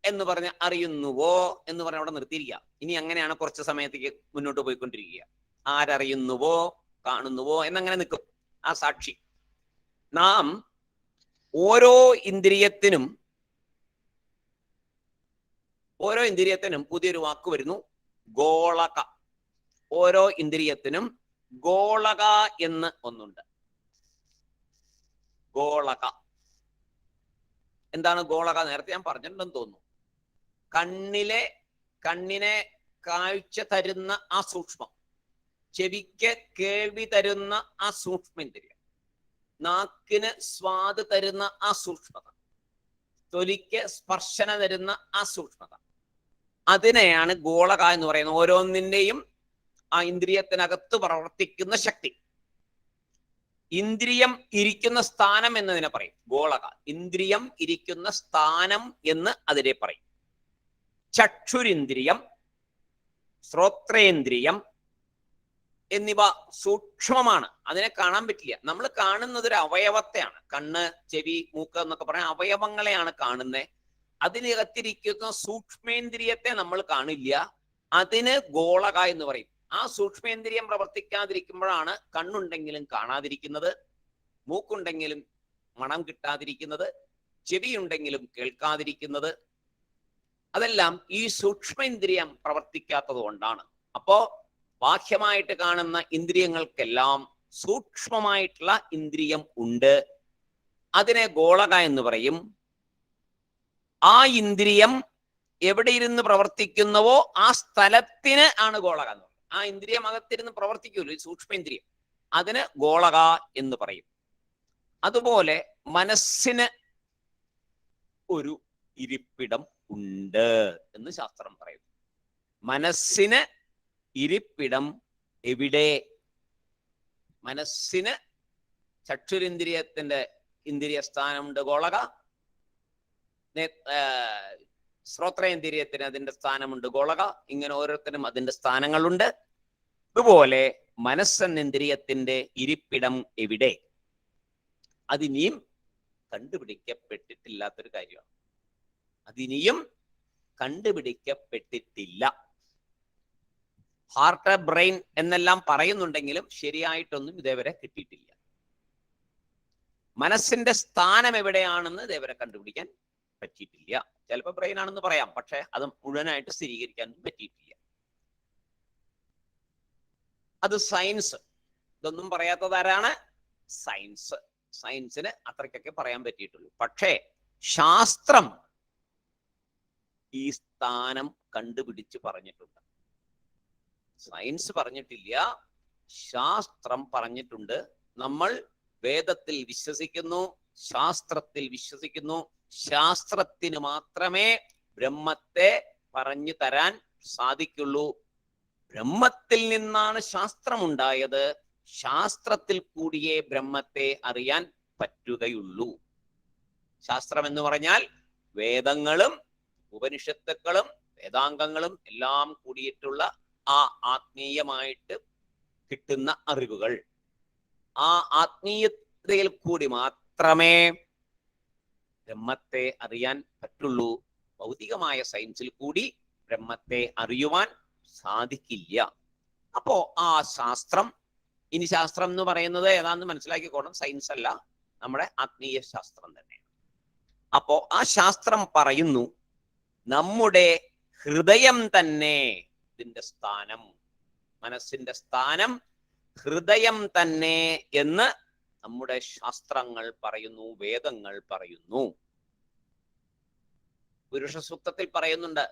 [SPEAKER 1] എന്ന് പറഞ്ഞ അറിയുന്നുവോ എന്ന് പറഞ്ഞ അവിടെ നിർത്തിയിരിക്കുക. ഇനി അങ്ങനെയാണ് കുറച്ച് സമയത്തേക്ക് മുന്നോട്ട് പോയിക്കൊണ്ടിരിക്കുക. ആരറിയുന്നുവോ, കാണുന്നുവോ എന്നങ്ങനെ നിൽക്കും ആ സാക്ഷി. നാം ഓരോ ഇന്ദ്രിയത്തിനും പുതിയൊരു വാക്ക് വരുന്നു, ഗോളക. ഓരോ ഇന്ദ്രിയത്തിനും ഗോളക എന്ന് ഒന്നുണ്ട്. ഗോളക എന്താണ്? ഗോളക നേരത്തെ ഞാൻ പറഞ്ഞിട്ടുണ്ടെന്ന് തോന്നുന്നു. കണ്ണിനെ കാഴ്ച തരുന്ന ആ സൂക്ഷ്മം, ചെവിക്ക് കേൾവി തരുന്ന ആ സൂക്ഷ്മേന്ദ്രിയം, നാക്കിന് സ്വാദ് തരുന്ന ആ സൂക്ഷ്മത, തൊലിക്ക് സ്പർശന തരുന്ന ആ സൂക്ഷ്മത, അതിനെയാണ് ഗോളക എന്ന് പറയുന്നത്. ഓരോന്നിന്റെയും ആ ഇന്ദ്രിയത്തിനകത്ത് പ്രവർത്തിക്കുന്ന ശക്തി. ഇന്ദ്രിയം ഇരിക്കുന്ന സ്ഥാനം എന്നതിനെ പറയും ഗോളക. ഇന്ദ്രിയം ഇരിക്കുന്ന സ്ഥാനം എന്ന് അതിനെ പറയും. ചക്ഷുരിന്ദ്രിയം, ശ്രോത്രേന്ദ്രിയം എന്നിവ സൂക്ഷ്മമാണ്, അതിനെ കാണാൻ പറ്റില്ല. നമ്മൾ കാണുന്നത് ഒരു അവയവത്തെയാണ്. കണ്ണ്, ചെവി, മൂക്ക് എന്നൊക്കെ പറയാൻ അവയവങ്ങളെയാണ് കാണുന്നത്. അതിനകത്തിരിക്കുന്ന സൂക്ഷ്മേന്ദ്രിയത്തെ നമ്മൾ കാണില്ല, അതിന് ഗോളക എന്ന് പറയും. ആ സൂക്ഷ്മേന്ദ്രിയം പ്രവർത്തിക്കാതിരിക്കുമ്പോഴാണ് കണ്ണുണ്ടെങ്കിലും കാണാതിരിക്കുന്നത്, മൂക്കുണ്ടെങ്കിലും മണം കിട്ടാതിരിക്കുന്നത്, ചെവിയുണ്ടെങ്കിലും കേൾക്കാതിരിക്കുന്നത്. അതെല്ലാം ഈ സൂക്ഷ്മേന്ദ്രിയം പ്രവർത്തിക്കാത്തത് കൊണ്ടാണ്. അപ്പോ ബാഹ്യമായിട്ട് കാണുന്ന ഇന്ദ്രിയങ്ങൾക്കെല്ലാം സൂക്ഷ്മമായിട്ടുള്ള ഇന്ദ്രിയം ഉണ്ട്, അതിനെ ഗോളക എന്ന് പറയും. ആ ഇന്ദ്രിയം എവിടെ ഇരുന്ന് പ്രവർത്തിക്കുന്നുവോ ആ സ്ഥലത്തിന് ആണ് ഗോളക എന്ന് പറയുന്നത്. ആ ഇന്ദ്രിയം അകത്തിരുന്ന് പ്രവർത്തിക്കുമല്ലോ, ഈ സൂക്ഷ്മേന്ദ്രിയം, അതിന് ഗോളക എന്ന് പറയും. അതുപോലെ മനസ്സിന് ഒരു ഇരിപ്പിടം ഉണ്ട് എന്ന് ശാസ്ത്രം പറയും. മനസ്സിന് ഇരിപ്പിടം എവിടെ? മനസ്സിന് ചക്ഷുരിന്ദ്രിയത്തിന്റെ ഇന്ദ്രിയ സ്ഥാനമുണ്ട് ഗോളക, ശ്രോത്രേന്ദ്രിയത്തിന് അതിന്റെ സ്ഥാനമുണ്ട് ഗോളക. ഇങ്ങനെ ഓരോരുത്തരും അതിന്റെ സ്ഥാനങ്ങളുണ്ട്. അതുപോലെ മനസ്സെന്നിന്ദ്രിയത്തിന്റെ ഇരിപ്പിടം എവിടെ? അതിനിയും കണ്ടുപിടിക്കപ്പെട്ടിട്ടില്ലാത്തൊരു കാര്യമാണ്. അതിനിയും കണ്ടുപിടിക്കപ്പെട്ടിട്ടില്ല. ഹാർട്ട്, ബ്രെയിൻ എന്നെല്ലാം പറയുന്നുണ്ടെങ്കിലും ശരിയായിട്ടൊന്നും ഇതേവരെ കിട്ടിയിട്ടില്ല. മനസ്സിന്റെ സ്ഥാനം എവിടെയാണെന്ന് ഇതേവരെ കണ്ടുപിടിക്കാൻ പറ്റിയിട്ടില്ല. ചിലപ്പോൾ ബ്രെയിൻ ആണെന്ന് പറയാം, പക്ഷെ അത് മുഴുവനായിട്ട് സ്ഥിരീകരിക്കാൻ പറ്റിയിട്ടില്ല. അത് സയൻസ്. ഇതൊന്നും പറയാത്തതാരാണ്? സയൻസ്. സയൻസിന് അത്രയ്ക്കൊക്കെ പറയാൻ പറ്റിയിട്ടുള്ളൂ. പക്ഷേ ശാസ്ത്രം ഈ സ്ഥാനം കണ്ടുപിടിച്ച് പറഞ്ഞിട്ടുണ്ട്. സയൻസ് പറഞ്ഞിട്ടില്ല, ശാസ്ത്രം പറഞ്ഞിട്ടുണ്ട്. നമ്മൾ വേദത്തിൽ വിശ്വസിക്കുന്നു, ശാസ്ത്രത്തിൽ വിശ്വസിക്കുന്നു. ശാസ്ത്രത്തിന് മാത്രമേ ബ്രഹ്മത്തെ പറഞ്ഞു തരാൻ സാധിക്കുള്ളൂ. ബ്രഹ്മത്തിൽ നിന്നാണ് ശാസ്ത്രം ഉണ്ടായത്. ശാസ്ത്രത്തിൽ കൂടിയേ ബ്രഹ്മത്തെ അറിയാൻ പറ്റുകയുള്ളൂ. ശാസ്ത്രം എന്ന് പറഞ്ഞാൽ വേദങ്ങളും ഉപനിഷത്തുക്കളും വേദാംഗങ്ങളും എല്ലാം കൂടിയിട്ടുള്ള ആ ആത്മീയമായിട്ട് കിട്ടുന്ന അറിവുകൾ. ആ ആത്മീയതയിൽ കൂടി മാത്രമേ ബ്രഹ്മത്തെ അറിയാൻ പറ്റുള്ളൂ. ഭൗതികമായ സയൻസിൽ കൂടി ബ്രഹ്മത്തെ അറിയുവാൻ സാധിക്കില്ല. അപ്പോ ആ ശാസ്ത്രം, ഇനി ശാസ്ത്രം എന്ന് പറയുന്നത് ഏതാന്ന് മനസ്സിലാക്കിക്കോണം, സയൻസ് അല്ല, നമ്മുടെ ആത്മീയ ശാസ്ത്രം തന്നെ. അപ്പോ ആ ശാസ്ത്രം പറയുന്നു നമ്മുടെ ഹൃദയം തന്നെ ഇതിന്റെ സ്ഥാനം, മനസ്സിന്റെ സ്ഥാനം ഹൃദയം തന്നെ എന്ന് നമ്മുടെ ശാസ്ത്രങ്ങൾ പറയുന്നു, വേദങ്ങൾ പറയുന്നു. പുരുഷ സൂക്തത്തിൽ പറയുന്നുണ്ട്,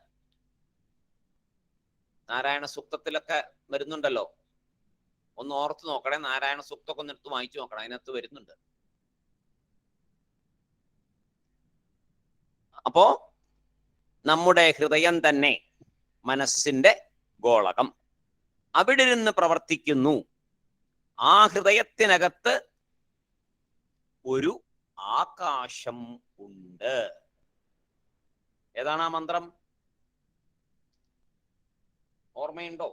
[SPEAKER 1] നാരായണ സൂക്തത്തിലൊക്കെ വരുന്നുണ്ടല്ലോ. ഒന്ന് ഓർത്ത് നോക്കണേ, നാരായണ സൂക്തമൊക്കെ ഒന്ന് എടുത്ത് വായിച്ചു നോക്കണം, അതിനകത്ത് വരുന്നുണ്ട്. അപ്പോ നമ്മുടെ ഹൃദയം തന്നെ മനസ്സിന്റെ ഗോളകം, അവിടെ നിന്ന് പ്രവർത്തിക്കുന്നു. ആ ഹൃദയത്തിനകത്ത് ഒരു ആകാശം ഉണ്ട്. ഏതാണ് ആ മന്ത്രം? ഓർമ്മയുണ്ടോ?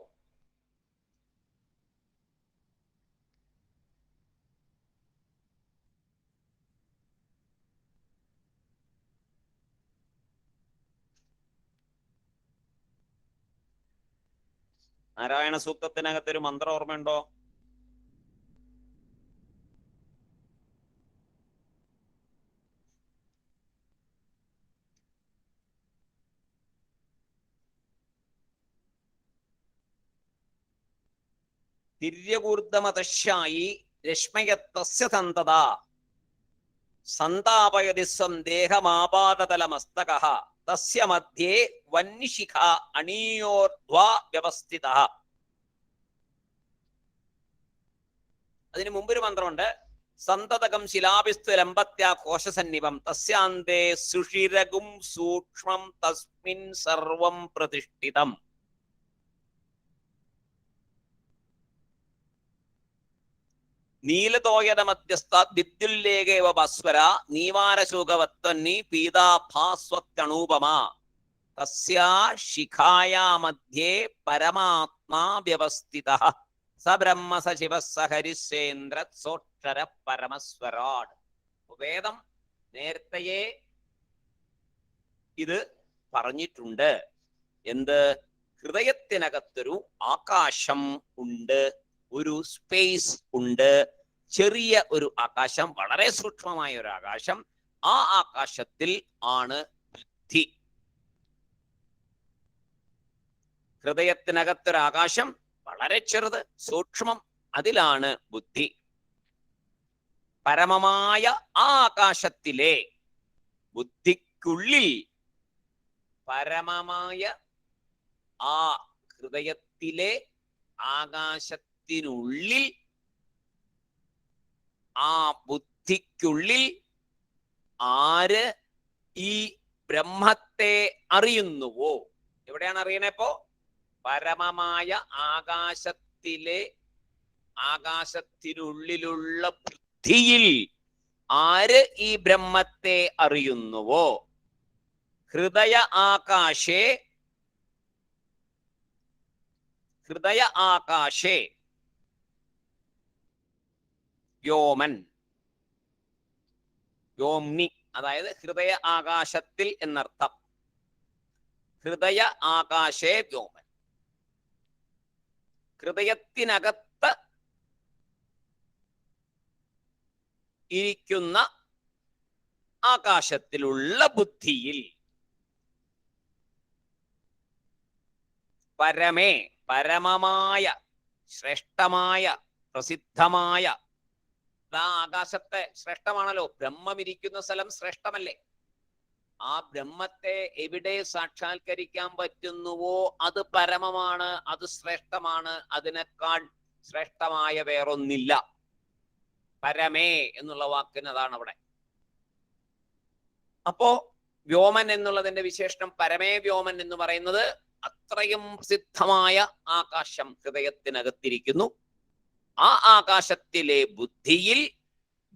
[SPEAKER 1] നാരായണ സൂക്തത്തിനകത്തൊരു മന്ത്രം ഓർമ്മയുണ്ടോ? തിര്യകൂർദ്ധമതശായി രശ്മയത്തസ്യ സന്തത സന്താപയതി സ്വം ദേഹമാപാദതലമസ്തകഃ തസ്യ മധ്യേ വന്യശിഖ അണീയോർധ്വാ വ്യവസ്ഥിതഃ. അതിന് മുമ്പൊരു മന്ത്രമുണ്ട്, സന്തതകം ശിലാഭിസ്തു ലംബത്യാ കോശസന്നിഭം തസ്യാന്തേ സുഷിരകും സൂക്ഷ്മം തസ്മിൻ സർവം പ്രതിഷ്ഠിതം. നീലതോയന മധ്യസ്ഥ വിദ്യുല്ലേഖേവ ഭാസ്വര നീവാരശോകവത്വന്നി പീതാഭാസ്വത്യണൂപമ തസ്യാ ശിഖായാ മധ്യേ പരമാത്മാ വ്യവസ്ഥിതഃ സ ബ്രഹ്മ സ ശിവ സ ഹരിശ്ചേന്ദ്ര സോക്ഷര പരമസ്വരാട്. വേദം നേരത്തെയേ ഇത് പറഞ്ഞിട്ടുണ്ട്. എന്ത്? ഹൃദയത്തിനകത്തൊരു ആകാശം ഉണ്ട്, ഒരു സ്പേസ് ഉണ്ട്, ചെറിയ ഒരു ആകാശം, വളരെ സൂക്ഷ്മമായ ഒരു ആകാശം. ആ ആകാശത്തിൽ ആണ് ബുദ്ധി. ഹൃദയത്തിനകത്തൊരു ആകാശം വളരെ ചെറുത്, സൂക്ഷ്മം, അതിലാണ് ബുദ്ധി. പരമമായ ആ ആകാശത്തിലെ ബുദ്ധിക്കുള്ളിൽ, പരമമായ ആ ഹൃദയത്തിലെ ആകാശത്തിനുള്ളിൽ, ആ ബുദ്ധിക്കുള്ളിൽ ആര് ഈ ബ്രഹ്മത്തെ അറിയുന്നുവോ? എവിടെയാണ് അറിയണേപ്പോ? പരമമായ ആകാശത്തിനുള്ളിലുള്ള ബുദ്ധിയിൽ ആര് ഈ ബ്രഹ്മത്തെ അറിയുന്നുവോ? ഹൃദയ ആകാശേ വ്യോമൻ, വ്യോംനി, അതായത് ഹൃദയ ആകാശത്തിൽ എന്നർത്ഥം. ഹൃദയ ആകാശേ വ്യോമൻ, ഹൃദയത്തിനകത്ത് ഇരിക്കുന്ന ആകാശത്തിലുള്ള ബുദ്ധിയിൽ. പരമേ, പരമമായ, ശ്രേഷ്ഠമായ, പ്രസിദ്ധമായ. ആ ആകാശത്തെ ശ്രേഷ്ഠമാണല്ലോ, ബ്രഹ്മം ഇരിക്കുന്ന സ്ഥലം ശ്രേഷ്ഠമല്ലേ? ആ ബ്രഹ്മത്തെ എവിടെ സാക്ഷാത്കരിക്കാൻ പറ്റുന്നുവോ അത് പരമമാണ്, അത് ശ്രേഷ്ഠമാണ്. അതിനേക്കാൾ ശ്രേഷ്ഠമായ വേറൊന്നില്ല. പരമേ എന്നുള്ള വാക്കിന് അതാണ് അവിടെ. അപ്പോ വ്യോമൻ എന്നുള്ളതിന്റെ വിശേഷണം പരമേ വ്യോമൻ എന്ന് പറയുന്നത് അത്രയും പ്രസിദ്ധമായ ആകാശം ഹൃദയത്തിനകത്തിരിക്കുന്നു. ആ ആകാശത്തിലെ ബുദ്ധിയിൽ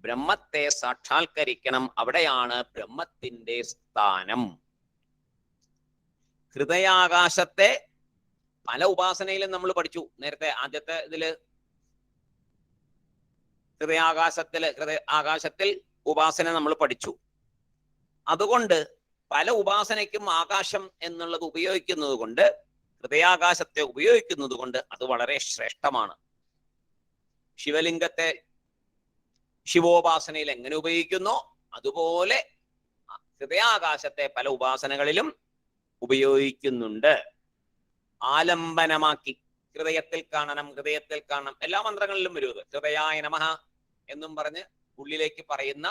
[SPEAKER 1] ബ്രഹ്മത്തെ സാക്ഷാത്കരിക്കണം. അവിടെയാണ് ബ്രഹ്മത്തിന്റെ സ്ഥാനം. ഹൃദയാകാശത്തെ പല ഉപാസനയിലും നമ്മൾ പഠിച്ചു. നേരത്തെ ആദ്യത്തെ ഇതില് ഹൃദയാകാശത്തിൽ ഉപാസന നമ്മൾ പഠിച്ചു. അതുകൊണ്ട് പല ഉപാസനയ്ക്കും ആകാശം എന്നുള്ളത് ഉപയോഗിക്കുന്നത് കൊണ്ട്, ഹൃദയാകാശത്തെ ഉപയോഗിക്കുന്നത് കൊണ്ട് അത് വളരെ ശ്രേഷ്ഠമാണ്. ശിവലിംഗത്തെ ശിവോപാസനയിൽ എങ്ങനെ ഉപയോഗിക്കുന്നോ അതുപോലെ ഹൃദയാകാശത്തെ പല ഉപാസനകളിലും ഉപയോഗിക്കുന്നുണ്ട്. ആലംബനമാക്കി ഹൃദയത്തിൽ കാണണം, ഹൃദയത്തിൽ കാണണം. എല്ലാ മന്ത്രങ്ങളിലും വരും. ഹൃദയായ നമഃ എന്നും പറഞ്ഞ് ഉള്ളിലേക്ക് പറയുന്ന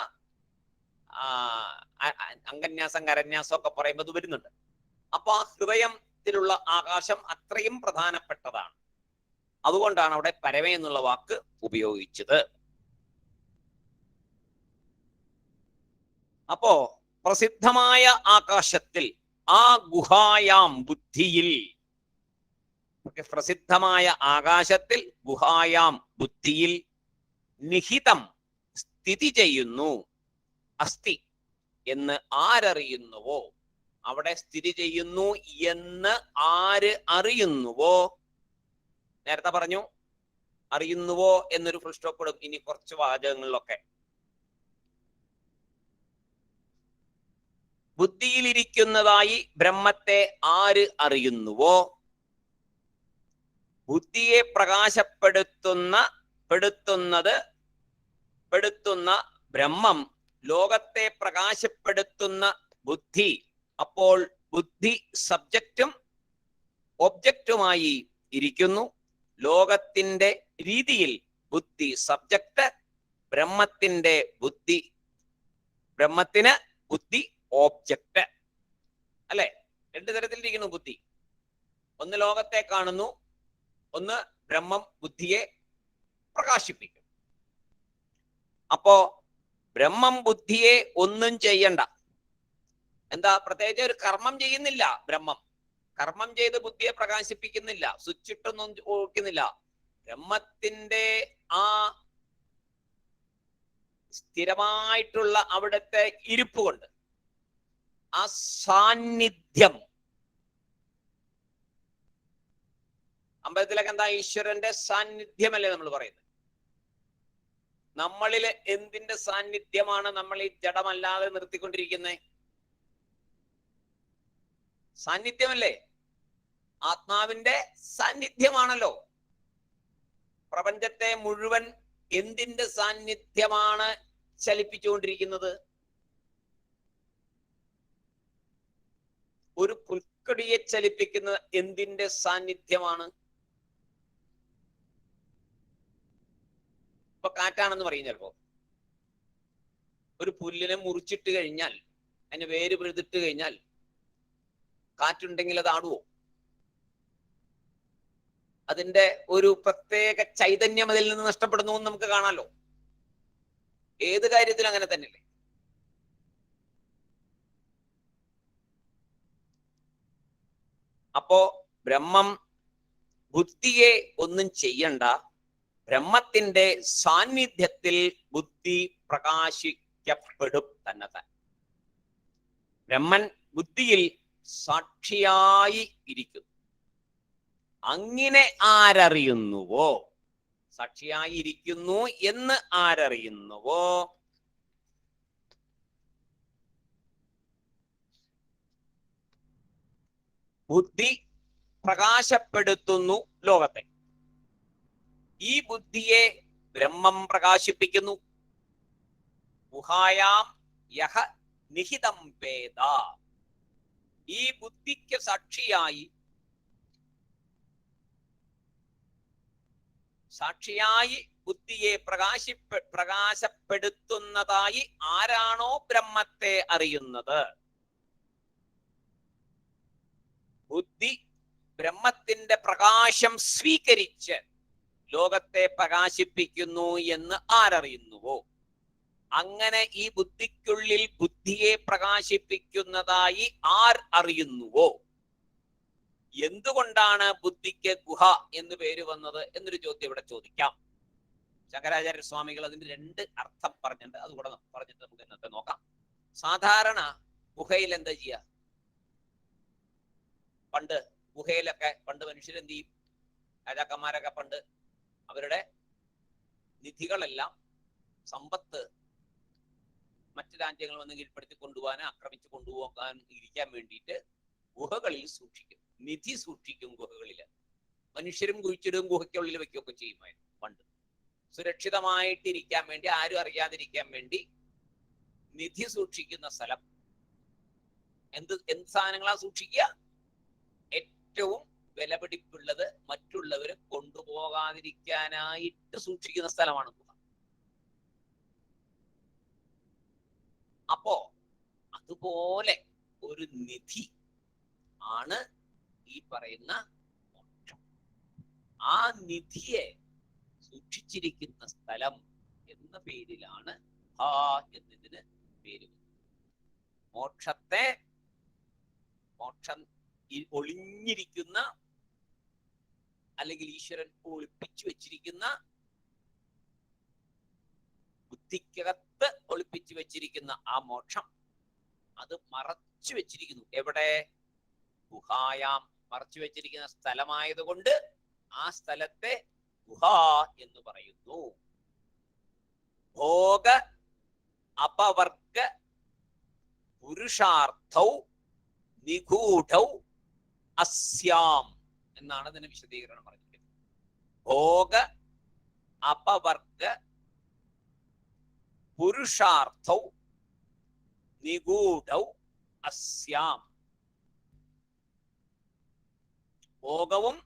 [SPEAKER 1] അംഗന്യാസം, കരന്യാസം ഒക്കെ പറയുമ്പോൾ വരുന്നുണ്ട്. അപ്പൊ ആ ഹൃദയത്തിലുള്ള ആകാശം അത്രയും പ്രധാനപ്പെട്ടതാണ്. അതുകൊണ്ടാണ് അവിടെ പരമേ എന്നുള്ള വാക്ക് ഉപയോഗിച്ചത്. അപ്പോ പ്രസിദ്ധമായ ആകാശത്തിൽ, ആ ഗുഹായാം ബുദ്ധിയിൽ, പ്രസിദ്ധമായ ആകാശത്തിൽ ഗുഹായാം ബുദ്ധിയിൽ നിഹിതം സ്ഥിതി ചെയ്യുന്നു. അസ്ഥി എന്ന് ആരറിയുന്നുവോ, അവിടെ സ്ഥിതി ചെയ്യുന്നു എന്ന് ആര് അറിയുന്നുവോ, നേരത്തെ പറഞ്ഞു അറിയുന്നുവോ എന്നൊരു ഫുൾ സ്റ്റോപ്പ് ഇടും ഇനി കുറച്ച് വാചകങ്ങളിലൊക്കെ. ബുദ്ധിയിലിരിക്കുന്നതായി ബ്രഹ്മത്തെ ആര് അറിയുന്നുവോ, ബുദ്ധിയെ പെടുത്തുന്ന ബ്രഹ്മം, ലോകത്തെ പ്രകാശപ്പെടുത്തുന്ന ബുദ്ധി. അപ്പോൾ ബുദ്ധി സബ്ജക്റ്റും ഒബ്ജക്റ്റുമായി ഇരിക്കുന്നു. ലോകത്തിന്റെ രീതിയിൽ ബുദ്ധി സബ്ജക്റ്റ്, ബ്രഹ്മത്തിന് ബുദ്ധി ഓബ്ജക്റ്റ്. അല്ലെ? രണ്ടു തരത്തിലിരിക്കുന്നു ബുദ്ധി. ഒന്ന് ലോകത്തെ കാണുന്നു, ഒന്ന് ബ്രഹ്മം ബുദ്ധിയെ പ്രകാശിപ്പിക്കും. അപ്പോ ബ്രഹ്മം ബുദ്ധിയെ ഒന്നും ചെയ്യണ്ട. എന്താ? പ്രത്യേകിച്ച് ഒരു കർമ്മം ചെയ്യുന്നില്ല. ബ്രഹ്മം കർമ്മം ചെയ്ത് ബുദ്ധിയെ പ്രകാശിപ്പിക്കുന്നില്ല, സ്വിച്ച് ഇട്ടൊന്നും ഓർക്കുന്നില്ല. ബ്രഹ്മത്തിന്റെ ആ സ്ഥിരമായിട്ടുള്ള അവിടുത്തെ ഇരിപ്പ് കൊണ്ട്, ആ സാന്നിധ്യം. അമ്പലത്തിലൊക്കെ എന്താ? ഈശ്വരന്റെ സാന്നിധ്യമല്ലേ നമ്മൾ പറയുന്നത്. നമ്മളിൽ എന്തിന്റെ സാന്നിധ്യമാണ് നമ്മൾ ഈ ജഡമല്ലാതെ നിർത്തിക്കൊണ്ടിരിക്കുന്നത്? സാന്നിധ്യമല്ലേ? ആത്മാവിന്റെ സാന്നിധ്യമാണല്ലോ. പ്രപഞ്ചത്തെ മുഴുവൻ എന്തിന്റെ സാന്നിധ്യമാണ് ചലിപ്പിച്ചുകൊണ്ടിരിക്കുന്നത്? ഒരു പുൽക്കൊടിയെ ചലിപ്പിക്കുന്ന എന്തിന്റെ സാന്നിധ്യമാണ്? ഇപ്പൊ കാറ്റാണെന്ന് പറയും. ചിലപ്പോ ഒരു പുല്ലിനെ മുറിച്ചിട്ട് കഴിഞ്ഞാൽ, അതിന് വേര് പിഴുതിട്ട് കഴിഞ്ഞാൽ കാറ്റുണ്ടെങ്കിൽ അത് ആടുവോ? അതിന്റെ ഒരു പ്രത്യേക ചൈതന്യം അതിൽ നിന്ന് നഷ്ടപ്പെടുന്നു എന്ന് നമുക്ക് കാണാലോ. ഏത് കാര്യത്തിലും അങ്ങനെ തന്നെയല്ലേ? അപ്പോ ബ്രഹ്മം ബുദ്ധിയെ ഒന്നും ചെയ്യണ്ട, ബ്രഹ്മത്തിന്റെ സാന്നിധ്യത്തിൽ ബുദ്ധി പ്രകാശിക്കപ്പെടും തന്നെ താൻ. ബ്രഹ്മൻ ബുദ്ധിയിൽ സാക്ഷിയായി ഇരിക്കുന്നു. അങ്ങനെ ആരറിയുന്നുവോ, സാക്ഷിയായി ഇരിക്കുന്നു എന്ന് ആരറിയുന്നുവോ, ബുദ്ധി പ്രകാശപ്പെടുത്തുന്നു ലോകത്തെ. ഈ ബുദ്ധിയെ ബ്രഹ്മം പ്രകാശിപ്പിക്കുന്നു. ഗുഹായാം യഹ നിഹിതം വേദ. ഈ ബുദ്ധിക്ക് സാക്ഷിയായി ബുദ്ധിയെ പ്രകാശപ്പെടുത്തുന്നതായി ആരാണോ ബ്രഹ്മത്തെ അറിയുന്നത്, ബുദ്ധി ബ്രഹ്മത്തിന്റെ പ്രകാശം സ്വീകരിച്ച് ലോകത്തെ പ്രകാശിപ്പിക്കുന്നു എന്ന് ആരറിയുന്നുവോ, അങ്ങനെ ഈ ബുദ്ധിക്കുള്ളിൽ ബുദ്ധിയെ പ്രകാശിപ്പിക്കുന്നതായി ആർ അറിയുന്നുവോ, എന്തുകൊണ്ടാണ് ബുദ്ധിക്ക് ഗുഹ എന്ന് പേര് വന്നത് എന്നൊരു ചോദ്യം ഇവിടെ ചോദിക്കാം. ശങ്കരാചാര്യ സ്വാമികൾ അതിന്റെ രണ്ട് അർത്ഥം പറഞ്ഞിട്ടുണ്ട്. അതുകൂടെ പറഞ്ഞിട്ട് നമുക്ക് ഇന്നത്തെ നോക്കാം. സാധാരണ ഗുഹയിൽ എന്താ ചെയ്യുക? പണ്ട് ഗുഹയിലൊക്കെ മനുഷ്യരെന്ത് ചെയ്യും? രാജാക്കന്മാരൊക്കെ പണ്ട് അവരുടെ നിധികളെല്ലാം, സമ്പത്ത് മറ്റു രാജ്യങ്ങൾ വന്ന് കീഴ്പ്പെടുത്തി കൊണ്ടുപോകാൻ, ആക്രമിച്ചു കൊണ്ടുപോകാൻ ഇരിക്കാൻ വേണ്ടിയിട്ട് ഗുഹകളിൽ സൂക്ഷിക്കും. നിധി സൂക്ഷിക്കും ഗുഹകളില്. മനുഷ്യരും കുഴിച്ചിടും, ഗുഹയ്ക്കുള്ളിൽ വെക്കുകയൊക്കെ ചെയ്യുമായിരുന്നു പണ്ട്. സുരക്ഷിതമായിട്ടിരിക്കാൻ വേണ്ടി, ആരും അറിയാതിരിക്കാൻ വേണ്ടി നിധി സൂക്ഷിക്കുന്ന സ്ഥലം. എന്ത് സാധനങ്ങളാ സൂക്ഷിക്കുക? ഏറ്റവും വിലപിടിപ്പുള്ളത് മറ്റുള്ളവർ കൊണ്ടുപോകാതിരിക്കാനായിട്ട് സൂക്ഷിക്കുന്ന സ്ഥലമാണ് ഗുഹ. അപ്പോ അതുപോലെ ഒരു നിധി ആണ് ഈ പറയുന്ന മോക്ഷം. ആ നിധിയെ സൂക്ഷിച്ചിരിക്കുന്ന സ്ഥലം എന്ന പേരിലാണ് ഗുഹ എന്നതിന് പേര്. മോക്ഷം ഒളിഞ്ഞിരിക്കുന്ന, അല്ലെങ്കിൽ ഈശ്വരൻ ഒളിപ്പിച്ചു വെച്ചിരിക്കുന്ന, ബുദ്ധിക്കകത്ത് ഒളിപ്പിച്ചു വെച്ചിരിക്കുന്ന ആ മോക്ഷം, അത് മറച്ചു വെച്ചിരിക്കുന്നു. എവിടെ? ഗുഹായാം. മറച്ചു വെച്ചിരിക്കുന്ന സ്ഥലമായതുകൊണ്ട് ആ സ്ഥലത്തെ ഗുഹ എന്ന് പറയുന്നു. ഭോഗ അപവർഗ പുരുഷാർത്ഥൗ നിഗൂഢൗ അസ്യാം എന്നാണ് അതിന് വിശദീകരണം പറഞ്ഞിരിക്കുന്നത്. ഭോഗ അപവർഗ പുരുഷാർത്ഥൗ നിഗൂഢൗ അസ്യാം. ഭോഗവും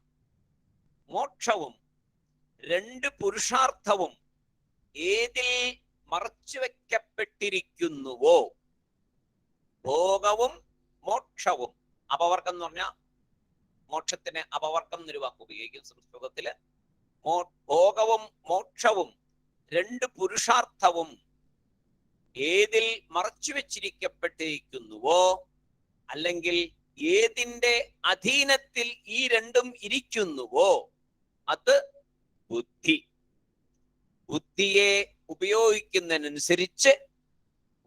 [SPEAKER 1] മോക്ഷവും രണ്ട് പുരുഷാർത്ഥവും ഏതിൽ മറച്ചുവെക്കപ്പെട്ടിരിക്കുന്നുവോ, ഭോഗവും മോക്ഷവും. അപവർഗം എന്ന് പറഞ്ഞാൽ മോക്ഷത്തിന് അപവർഗം എന്നൊരു വാക്ക് ഉപയോഗിക്കും സംസ്കൃതത്തില്. ഭോഗവും മോക്ഷവും രണ്ട് പുരുഷാർത്ഥവും ഏതിൽ മറച്ചുവെച്ചിരിക്കപ്പെട്ടിരിക്കുന്നുവോ, അല്ലെങ്കിൽ ഏതിന്റെ അധീനത്തിൽ ഈ രണ്ടും ഇരിക്കുന്നുവോ, അത് ബുദ്ധി. ബുദ്ധിയെ ഉപയോഗിക്കുന്നതിനനുസരിച്ച്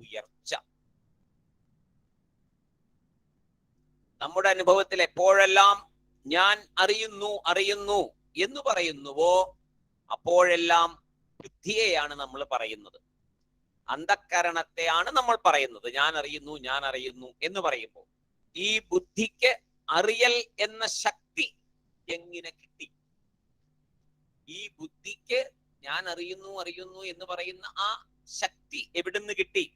[SPEAKER 1] ഉയർച്ച. നമ്മുടെ അനുഭവത്തിൽ എപ്പോഴെല്ലാം ഞാൻ അറിയുന്നു എന്ന് പറയുന്നുവോ അപ്പോഴെല്ലാം ബുദ്ധിയെയാണ് നമ്മൾ പറയുന്നത്, അന്ധക്കരണത്തെയാണ് നമ്മൾ പറയുന്നത്. ഞാൻ അറിയുന്നു എന്ന് പറയുമ്പോൾ ഈ ബുദ്ധിക്ക് അറിയൽ എന്ന ശക്തി എങ്ങനെ കിട്ടി? ഈ ബുദ്ധിക്ക് ഞാൻ അറിയുന്നു എന്ന് പറയുന്ന ആ ശക്തി എവിടുന്ന് കിട്ടി?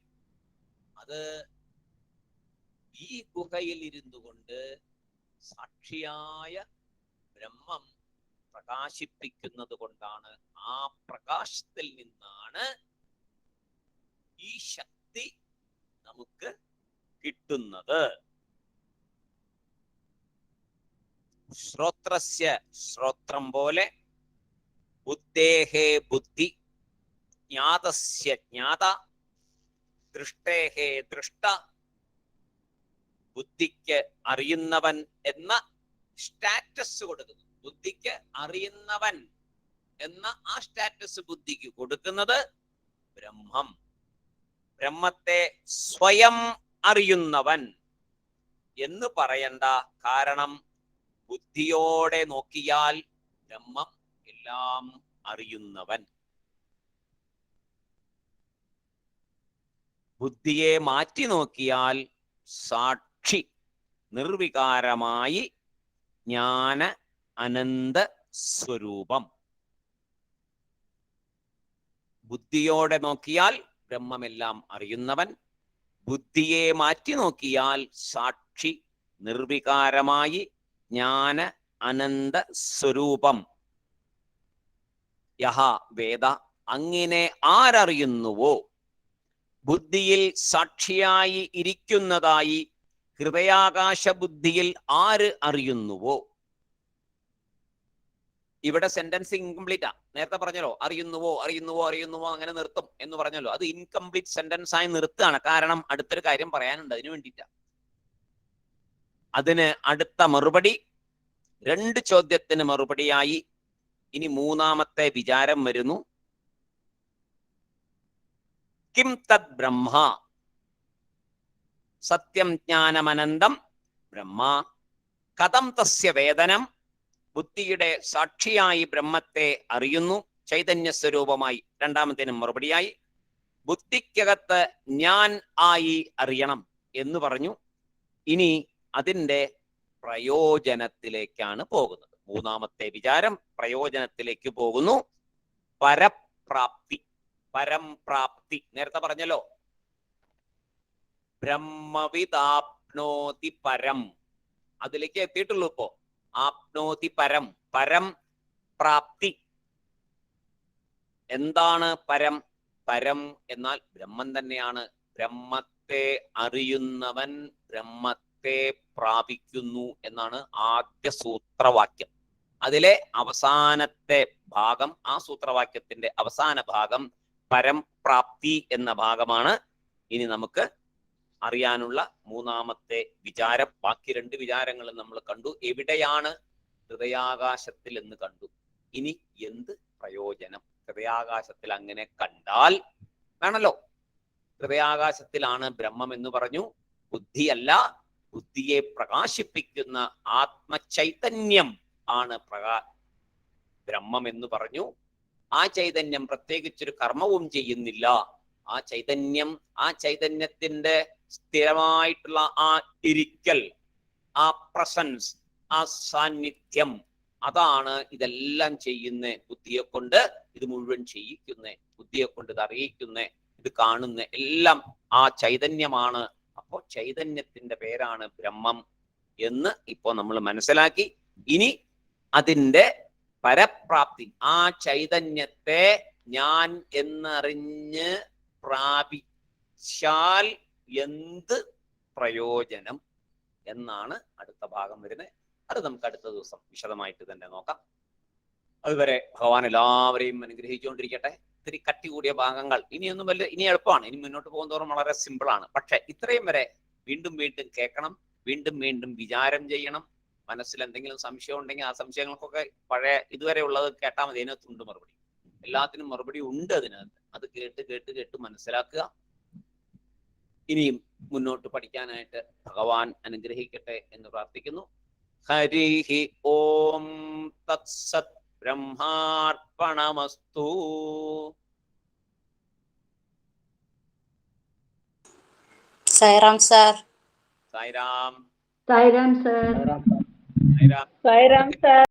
[SPEAKER 1] അത് ഈ ഗുഹയിൽ ഇരുന്നു കൊണ്ട് സാക്ഷിയായ ബ്രഹ്മം പ്രകാശിപ്പിക്കുന്നത് കൊണ്ടാണ്. ആ പ്രകാശത്തിൽ നിന്നാണ് ഈ ശക്തി നമുക്ക് കിട്ടുന്നത്. ശ്രോത്രസ്യ ശ്രോത്രം പോലെ, ബുദ്ധേഹേ ബുദ്ധി, ജ്ഞാതസ്യ ജ്ഞാത, ദൃഷ്ടേഹേ ദൃഷ്ട. ബുദ്ധിക്ക് അറിയുന്നവൻ എന്ന സ്റ്റാറ്റസ് കൊടുക്കുന്നു. ബുദ്ധിക്ക് അറിയുന്നവൻ എന്ന ആ സ്റ്റാറ്റസ് ബുദ്ധിക്ക് കൊടുക്കുന്നത് ബ്രഹ്മം. ബ്രഹ്മത്തെ സ്വയം അറിയുന്നവൻ എന്ന് പറയണ്ട. കാരണം ബുദ്ധിയോടെ നോക്കിയാൽ ബ്രഹ്മം എല്ലാം അറിയുന്നവൻ. ബുദ്ധിയെ മാറ്റി നോക്കിയാൽ സാക്ഷി, നിർവികാരമായി ജ്ഞാന അനന്ത സ്വരൂപം. ബുദ്ധിയോടെ നോക്കിയാൽ ബ്രഹ്മമെല്ലാം അറിയുന്നവൻ, ബുദ്ധിയെ മാറ്റി നോക്കിയാൽ സാക്ഷി, നിർവികാരമായി ജ്ഞാന അനന്ത സ്വരൂപം. യഹ വേദ, അങ്ങനെ ആരറിയുന്നുവോ, ബുദ്ധിയിൽ സാക്ഷിയായി ഇരിക്കുന്നതായി ഹൃദയാകാശ ബുദ്ധിയിൽ ആര് അറിയുന്നുവോ. ഇവിടെ സെന്റൻസ് ഇൻകംപ്ലീറ്റാ. നേരത്തെ പറഞ്ഞല്ലോ അറിയുന്നുവോ അങ്ങനെ നിർത്തും എന്ന് പറഞ്ഞല്ലോ. അത് ഇൻകംപ്ലീറ്റ് സെന്റൻസ് ആയി നിർത്തുകയാണ്. കാരണം അടുത്തൊരു കാര്യം പറയാനുണ്ട്, അതിനു വേണ്ടിയിട്ടാ. അതിന് അടുത്ത മറുപടി, 2 ചോദ്യത്തിന് മറുപടിയായി ഇനി 3ാമത്തെ വിചാരം വരുന്നു. കിം തദ് ബ്രഹ്മ, സത്യം ജ്ഞാനമനന്തം ബ്രഹ്മ, കഥം തസ്യ വേദനം. ബുദ്ധിയുടെ സാക്ഷിയായി ബ്രഹ്മത്തെ അറിയുന്നു ചൈതന്യ സ്വരൂപമായി. 2ാമത്തേനും മറുപടിയായി ബുദ്ധിക്കകത്ത് ഞാൻ ആയി അറിയണം എന്ന് പറഞ്ഞു. ഇനി അതിൻ്റെ പ്രയോജനത്തിലേക്കാണ് പോകുന്നത്. 3ാമത്തെ വിചാരം പ്രയോജനത്തിലേക്ക് പോകുന്നു. പരപ്രാപ്തി, പരംപ്രാപ്തി. നേരത്തെ പറഞ്ഞല്ലോ, ബ്രഹ്മവിദാപ്നോതി പരം. അതിലേക്ക് എത്തിയിട്ടുള്ളൂ ഇപ്പോ. ആപ്നോതി പരം, പരം പ്രാപ്തി. എന്താണ് പരം? പരം എന്നാൽ ബ്രഹ്മം തന്നെയാണ്. ബ്രഹ്മത്തെ അറിയുന്നവൻ ബ്രഹ്മത്തെ പ്രാപിക്കുന്നു എന്നാണ് ആദ്യ സൂത്രവാക്യം. അതിലെ അവസാനത്തെ ഭാഗം, ആ സൂത്രവാക്യത്തിന്റെ അവസാന ഭാഗം പരം പ്രാപ്തി എന്ന ഭാഗമാണ്. ഇനി നമുക്ക് അറിയാനുള്ള 3ാമത്തെ വിചാരം. ബാക്കി 2 വിചാരങ്ങൾ നമ്മൾ കണ്ടു. എവിടെയാണ്? ഹൃദയാകാശത്തിൽ എന്ന് കണ്ടു. ഇനി എന്ത് പ്രയോജനം? ഹൃദയാകാശത്തിൽ അങ്ങനെ കണ്ടാൽ വേണല്ലോ. ഹൃദയാകാശത്തിലാണ് ബ്രഹ്മം എന്ന് പറഞ്ഞു. ബുദ്ധിയല്ല, ബുദ്ധിയെ പ്രകാശിപ്പിക്കുന്ന ആത്മചൈതന്യം ആണ് ബ്രഹ്മം എന്ന് പറഞ്ഞു. ആ ചൈതന്യം പ്രത്യേകിച്ചൊരു കർമ്മവും ചെയ്യുന്നില്ല. ആ ചൈതന്യത്തിന്റെ സ്ഥിരമായിട്ടുള്ള ആ ഇരിക്കൽ, ആ പ്രസൻസ്, ആ സാന്നിധ്യം, അതാണ് ഇതെല്ലാം ചെയ്യുന്ന. ബുദ്ധിയെ കൊണ്ട് ഇത് മുഴുവൻ ചെയ്യിക്കുന്ന, ബുദ്ധിയെ കൊണ്ട് ഇത് അറിയിക്കുന്ന, ഇത് കാണുന്ന എല്ലാം ആ ചൈതന്യമാണ്. അപ്പോൾ ചൈതന്യത്തിന്റെ പേരാണ് ബ്രഹ്മം എന്ന് ഇപ്പോ നമ്മൾ മനസ്സിലാക്കി. ഇനി അതിന്റെ പരപ്രാപ്തി, ആ ചൈതന്യത്തെ ഞാൻ എന്നറിഞ്ഞ് പ്രാപിച്ചാൽ എന്ത് പ്രയോജനം എന്നാണ് അടുത്ത ഭാഗം വരുന്നത്. അത് നമുക്ക് അടുത്ത ദിവസം വിശദമായിട്ട് തന്നെ നോക്കാം. അതുവരെ ഭഗവാൻ എല്ലാവരെയും അനുഗ്രഹിച്ചുകൊണ്ടിരിക്കട്ടെ. ഇത്തിരി കട്ടി കൂടിയ ഭാഗങ്ങൾ ഇനിയൊന്നും ഇനി എളുപ്പമാണ്. ഇനി മുന്നോട്ട് പോകുന്നതോറും വളരെ സിമ്പിളാണ്. പക്ഷെ ഇത്രയും വരെ വീണ്ടും വീണ്ടും കേൾക്കണം, വീണ്ടും വിചാരം ചെയ്യണം. മനസ്സിൽ എന്തെങ്കിലും സംശയം ഉണ്ടെങ്കിൽ ആ സംശയങ്ങൾക്കൊക്കെ പഴയ ഇതുവരെ ഉള്ളത് കേട്ടാൽ മതി. അതിനകത്തുണ്ട് മറുപടി. എല്ലാത്തിനും മറുപടി ഉണ്ട് അതിനകത്ത്. അത് കേട്ട് കേട്ട് കേട്ട് മനസ്സിലാക്കുക. ഇനിയും മുന്നോട്ട് പഠിക്കാനായിട്ട് ഭഗവാൻ അനുഗ്രഹിക്കട്ടെ എന്ന് പ്രാർത്ഥിക്കുന്നു. ഹരിഹി ഓം തത്സത് ബ്രഹ്മാർപ്പണമസ്തു.
[SPEAKER 3] Sairam sir.
[SPEAKER 1] Sairam.
[SPEAKER 4] Sairam sir.
[SPEAKER 1] Sairam.
[SPEAKER 2] Sairam sir.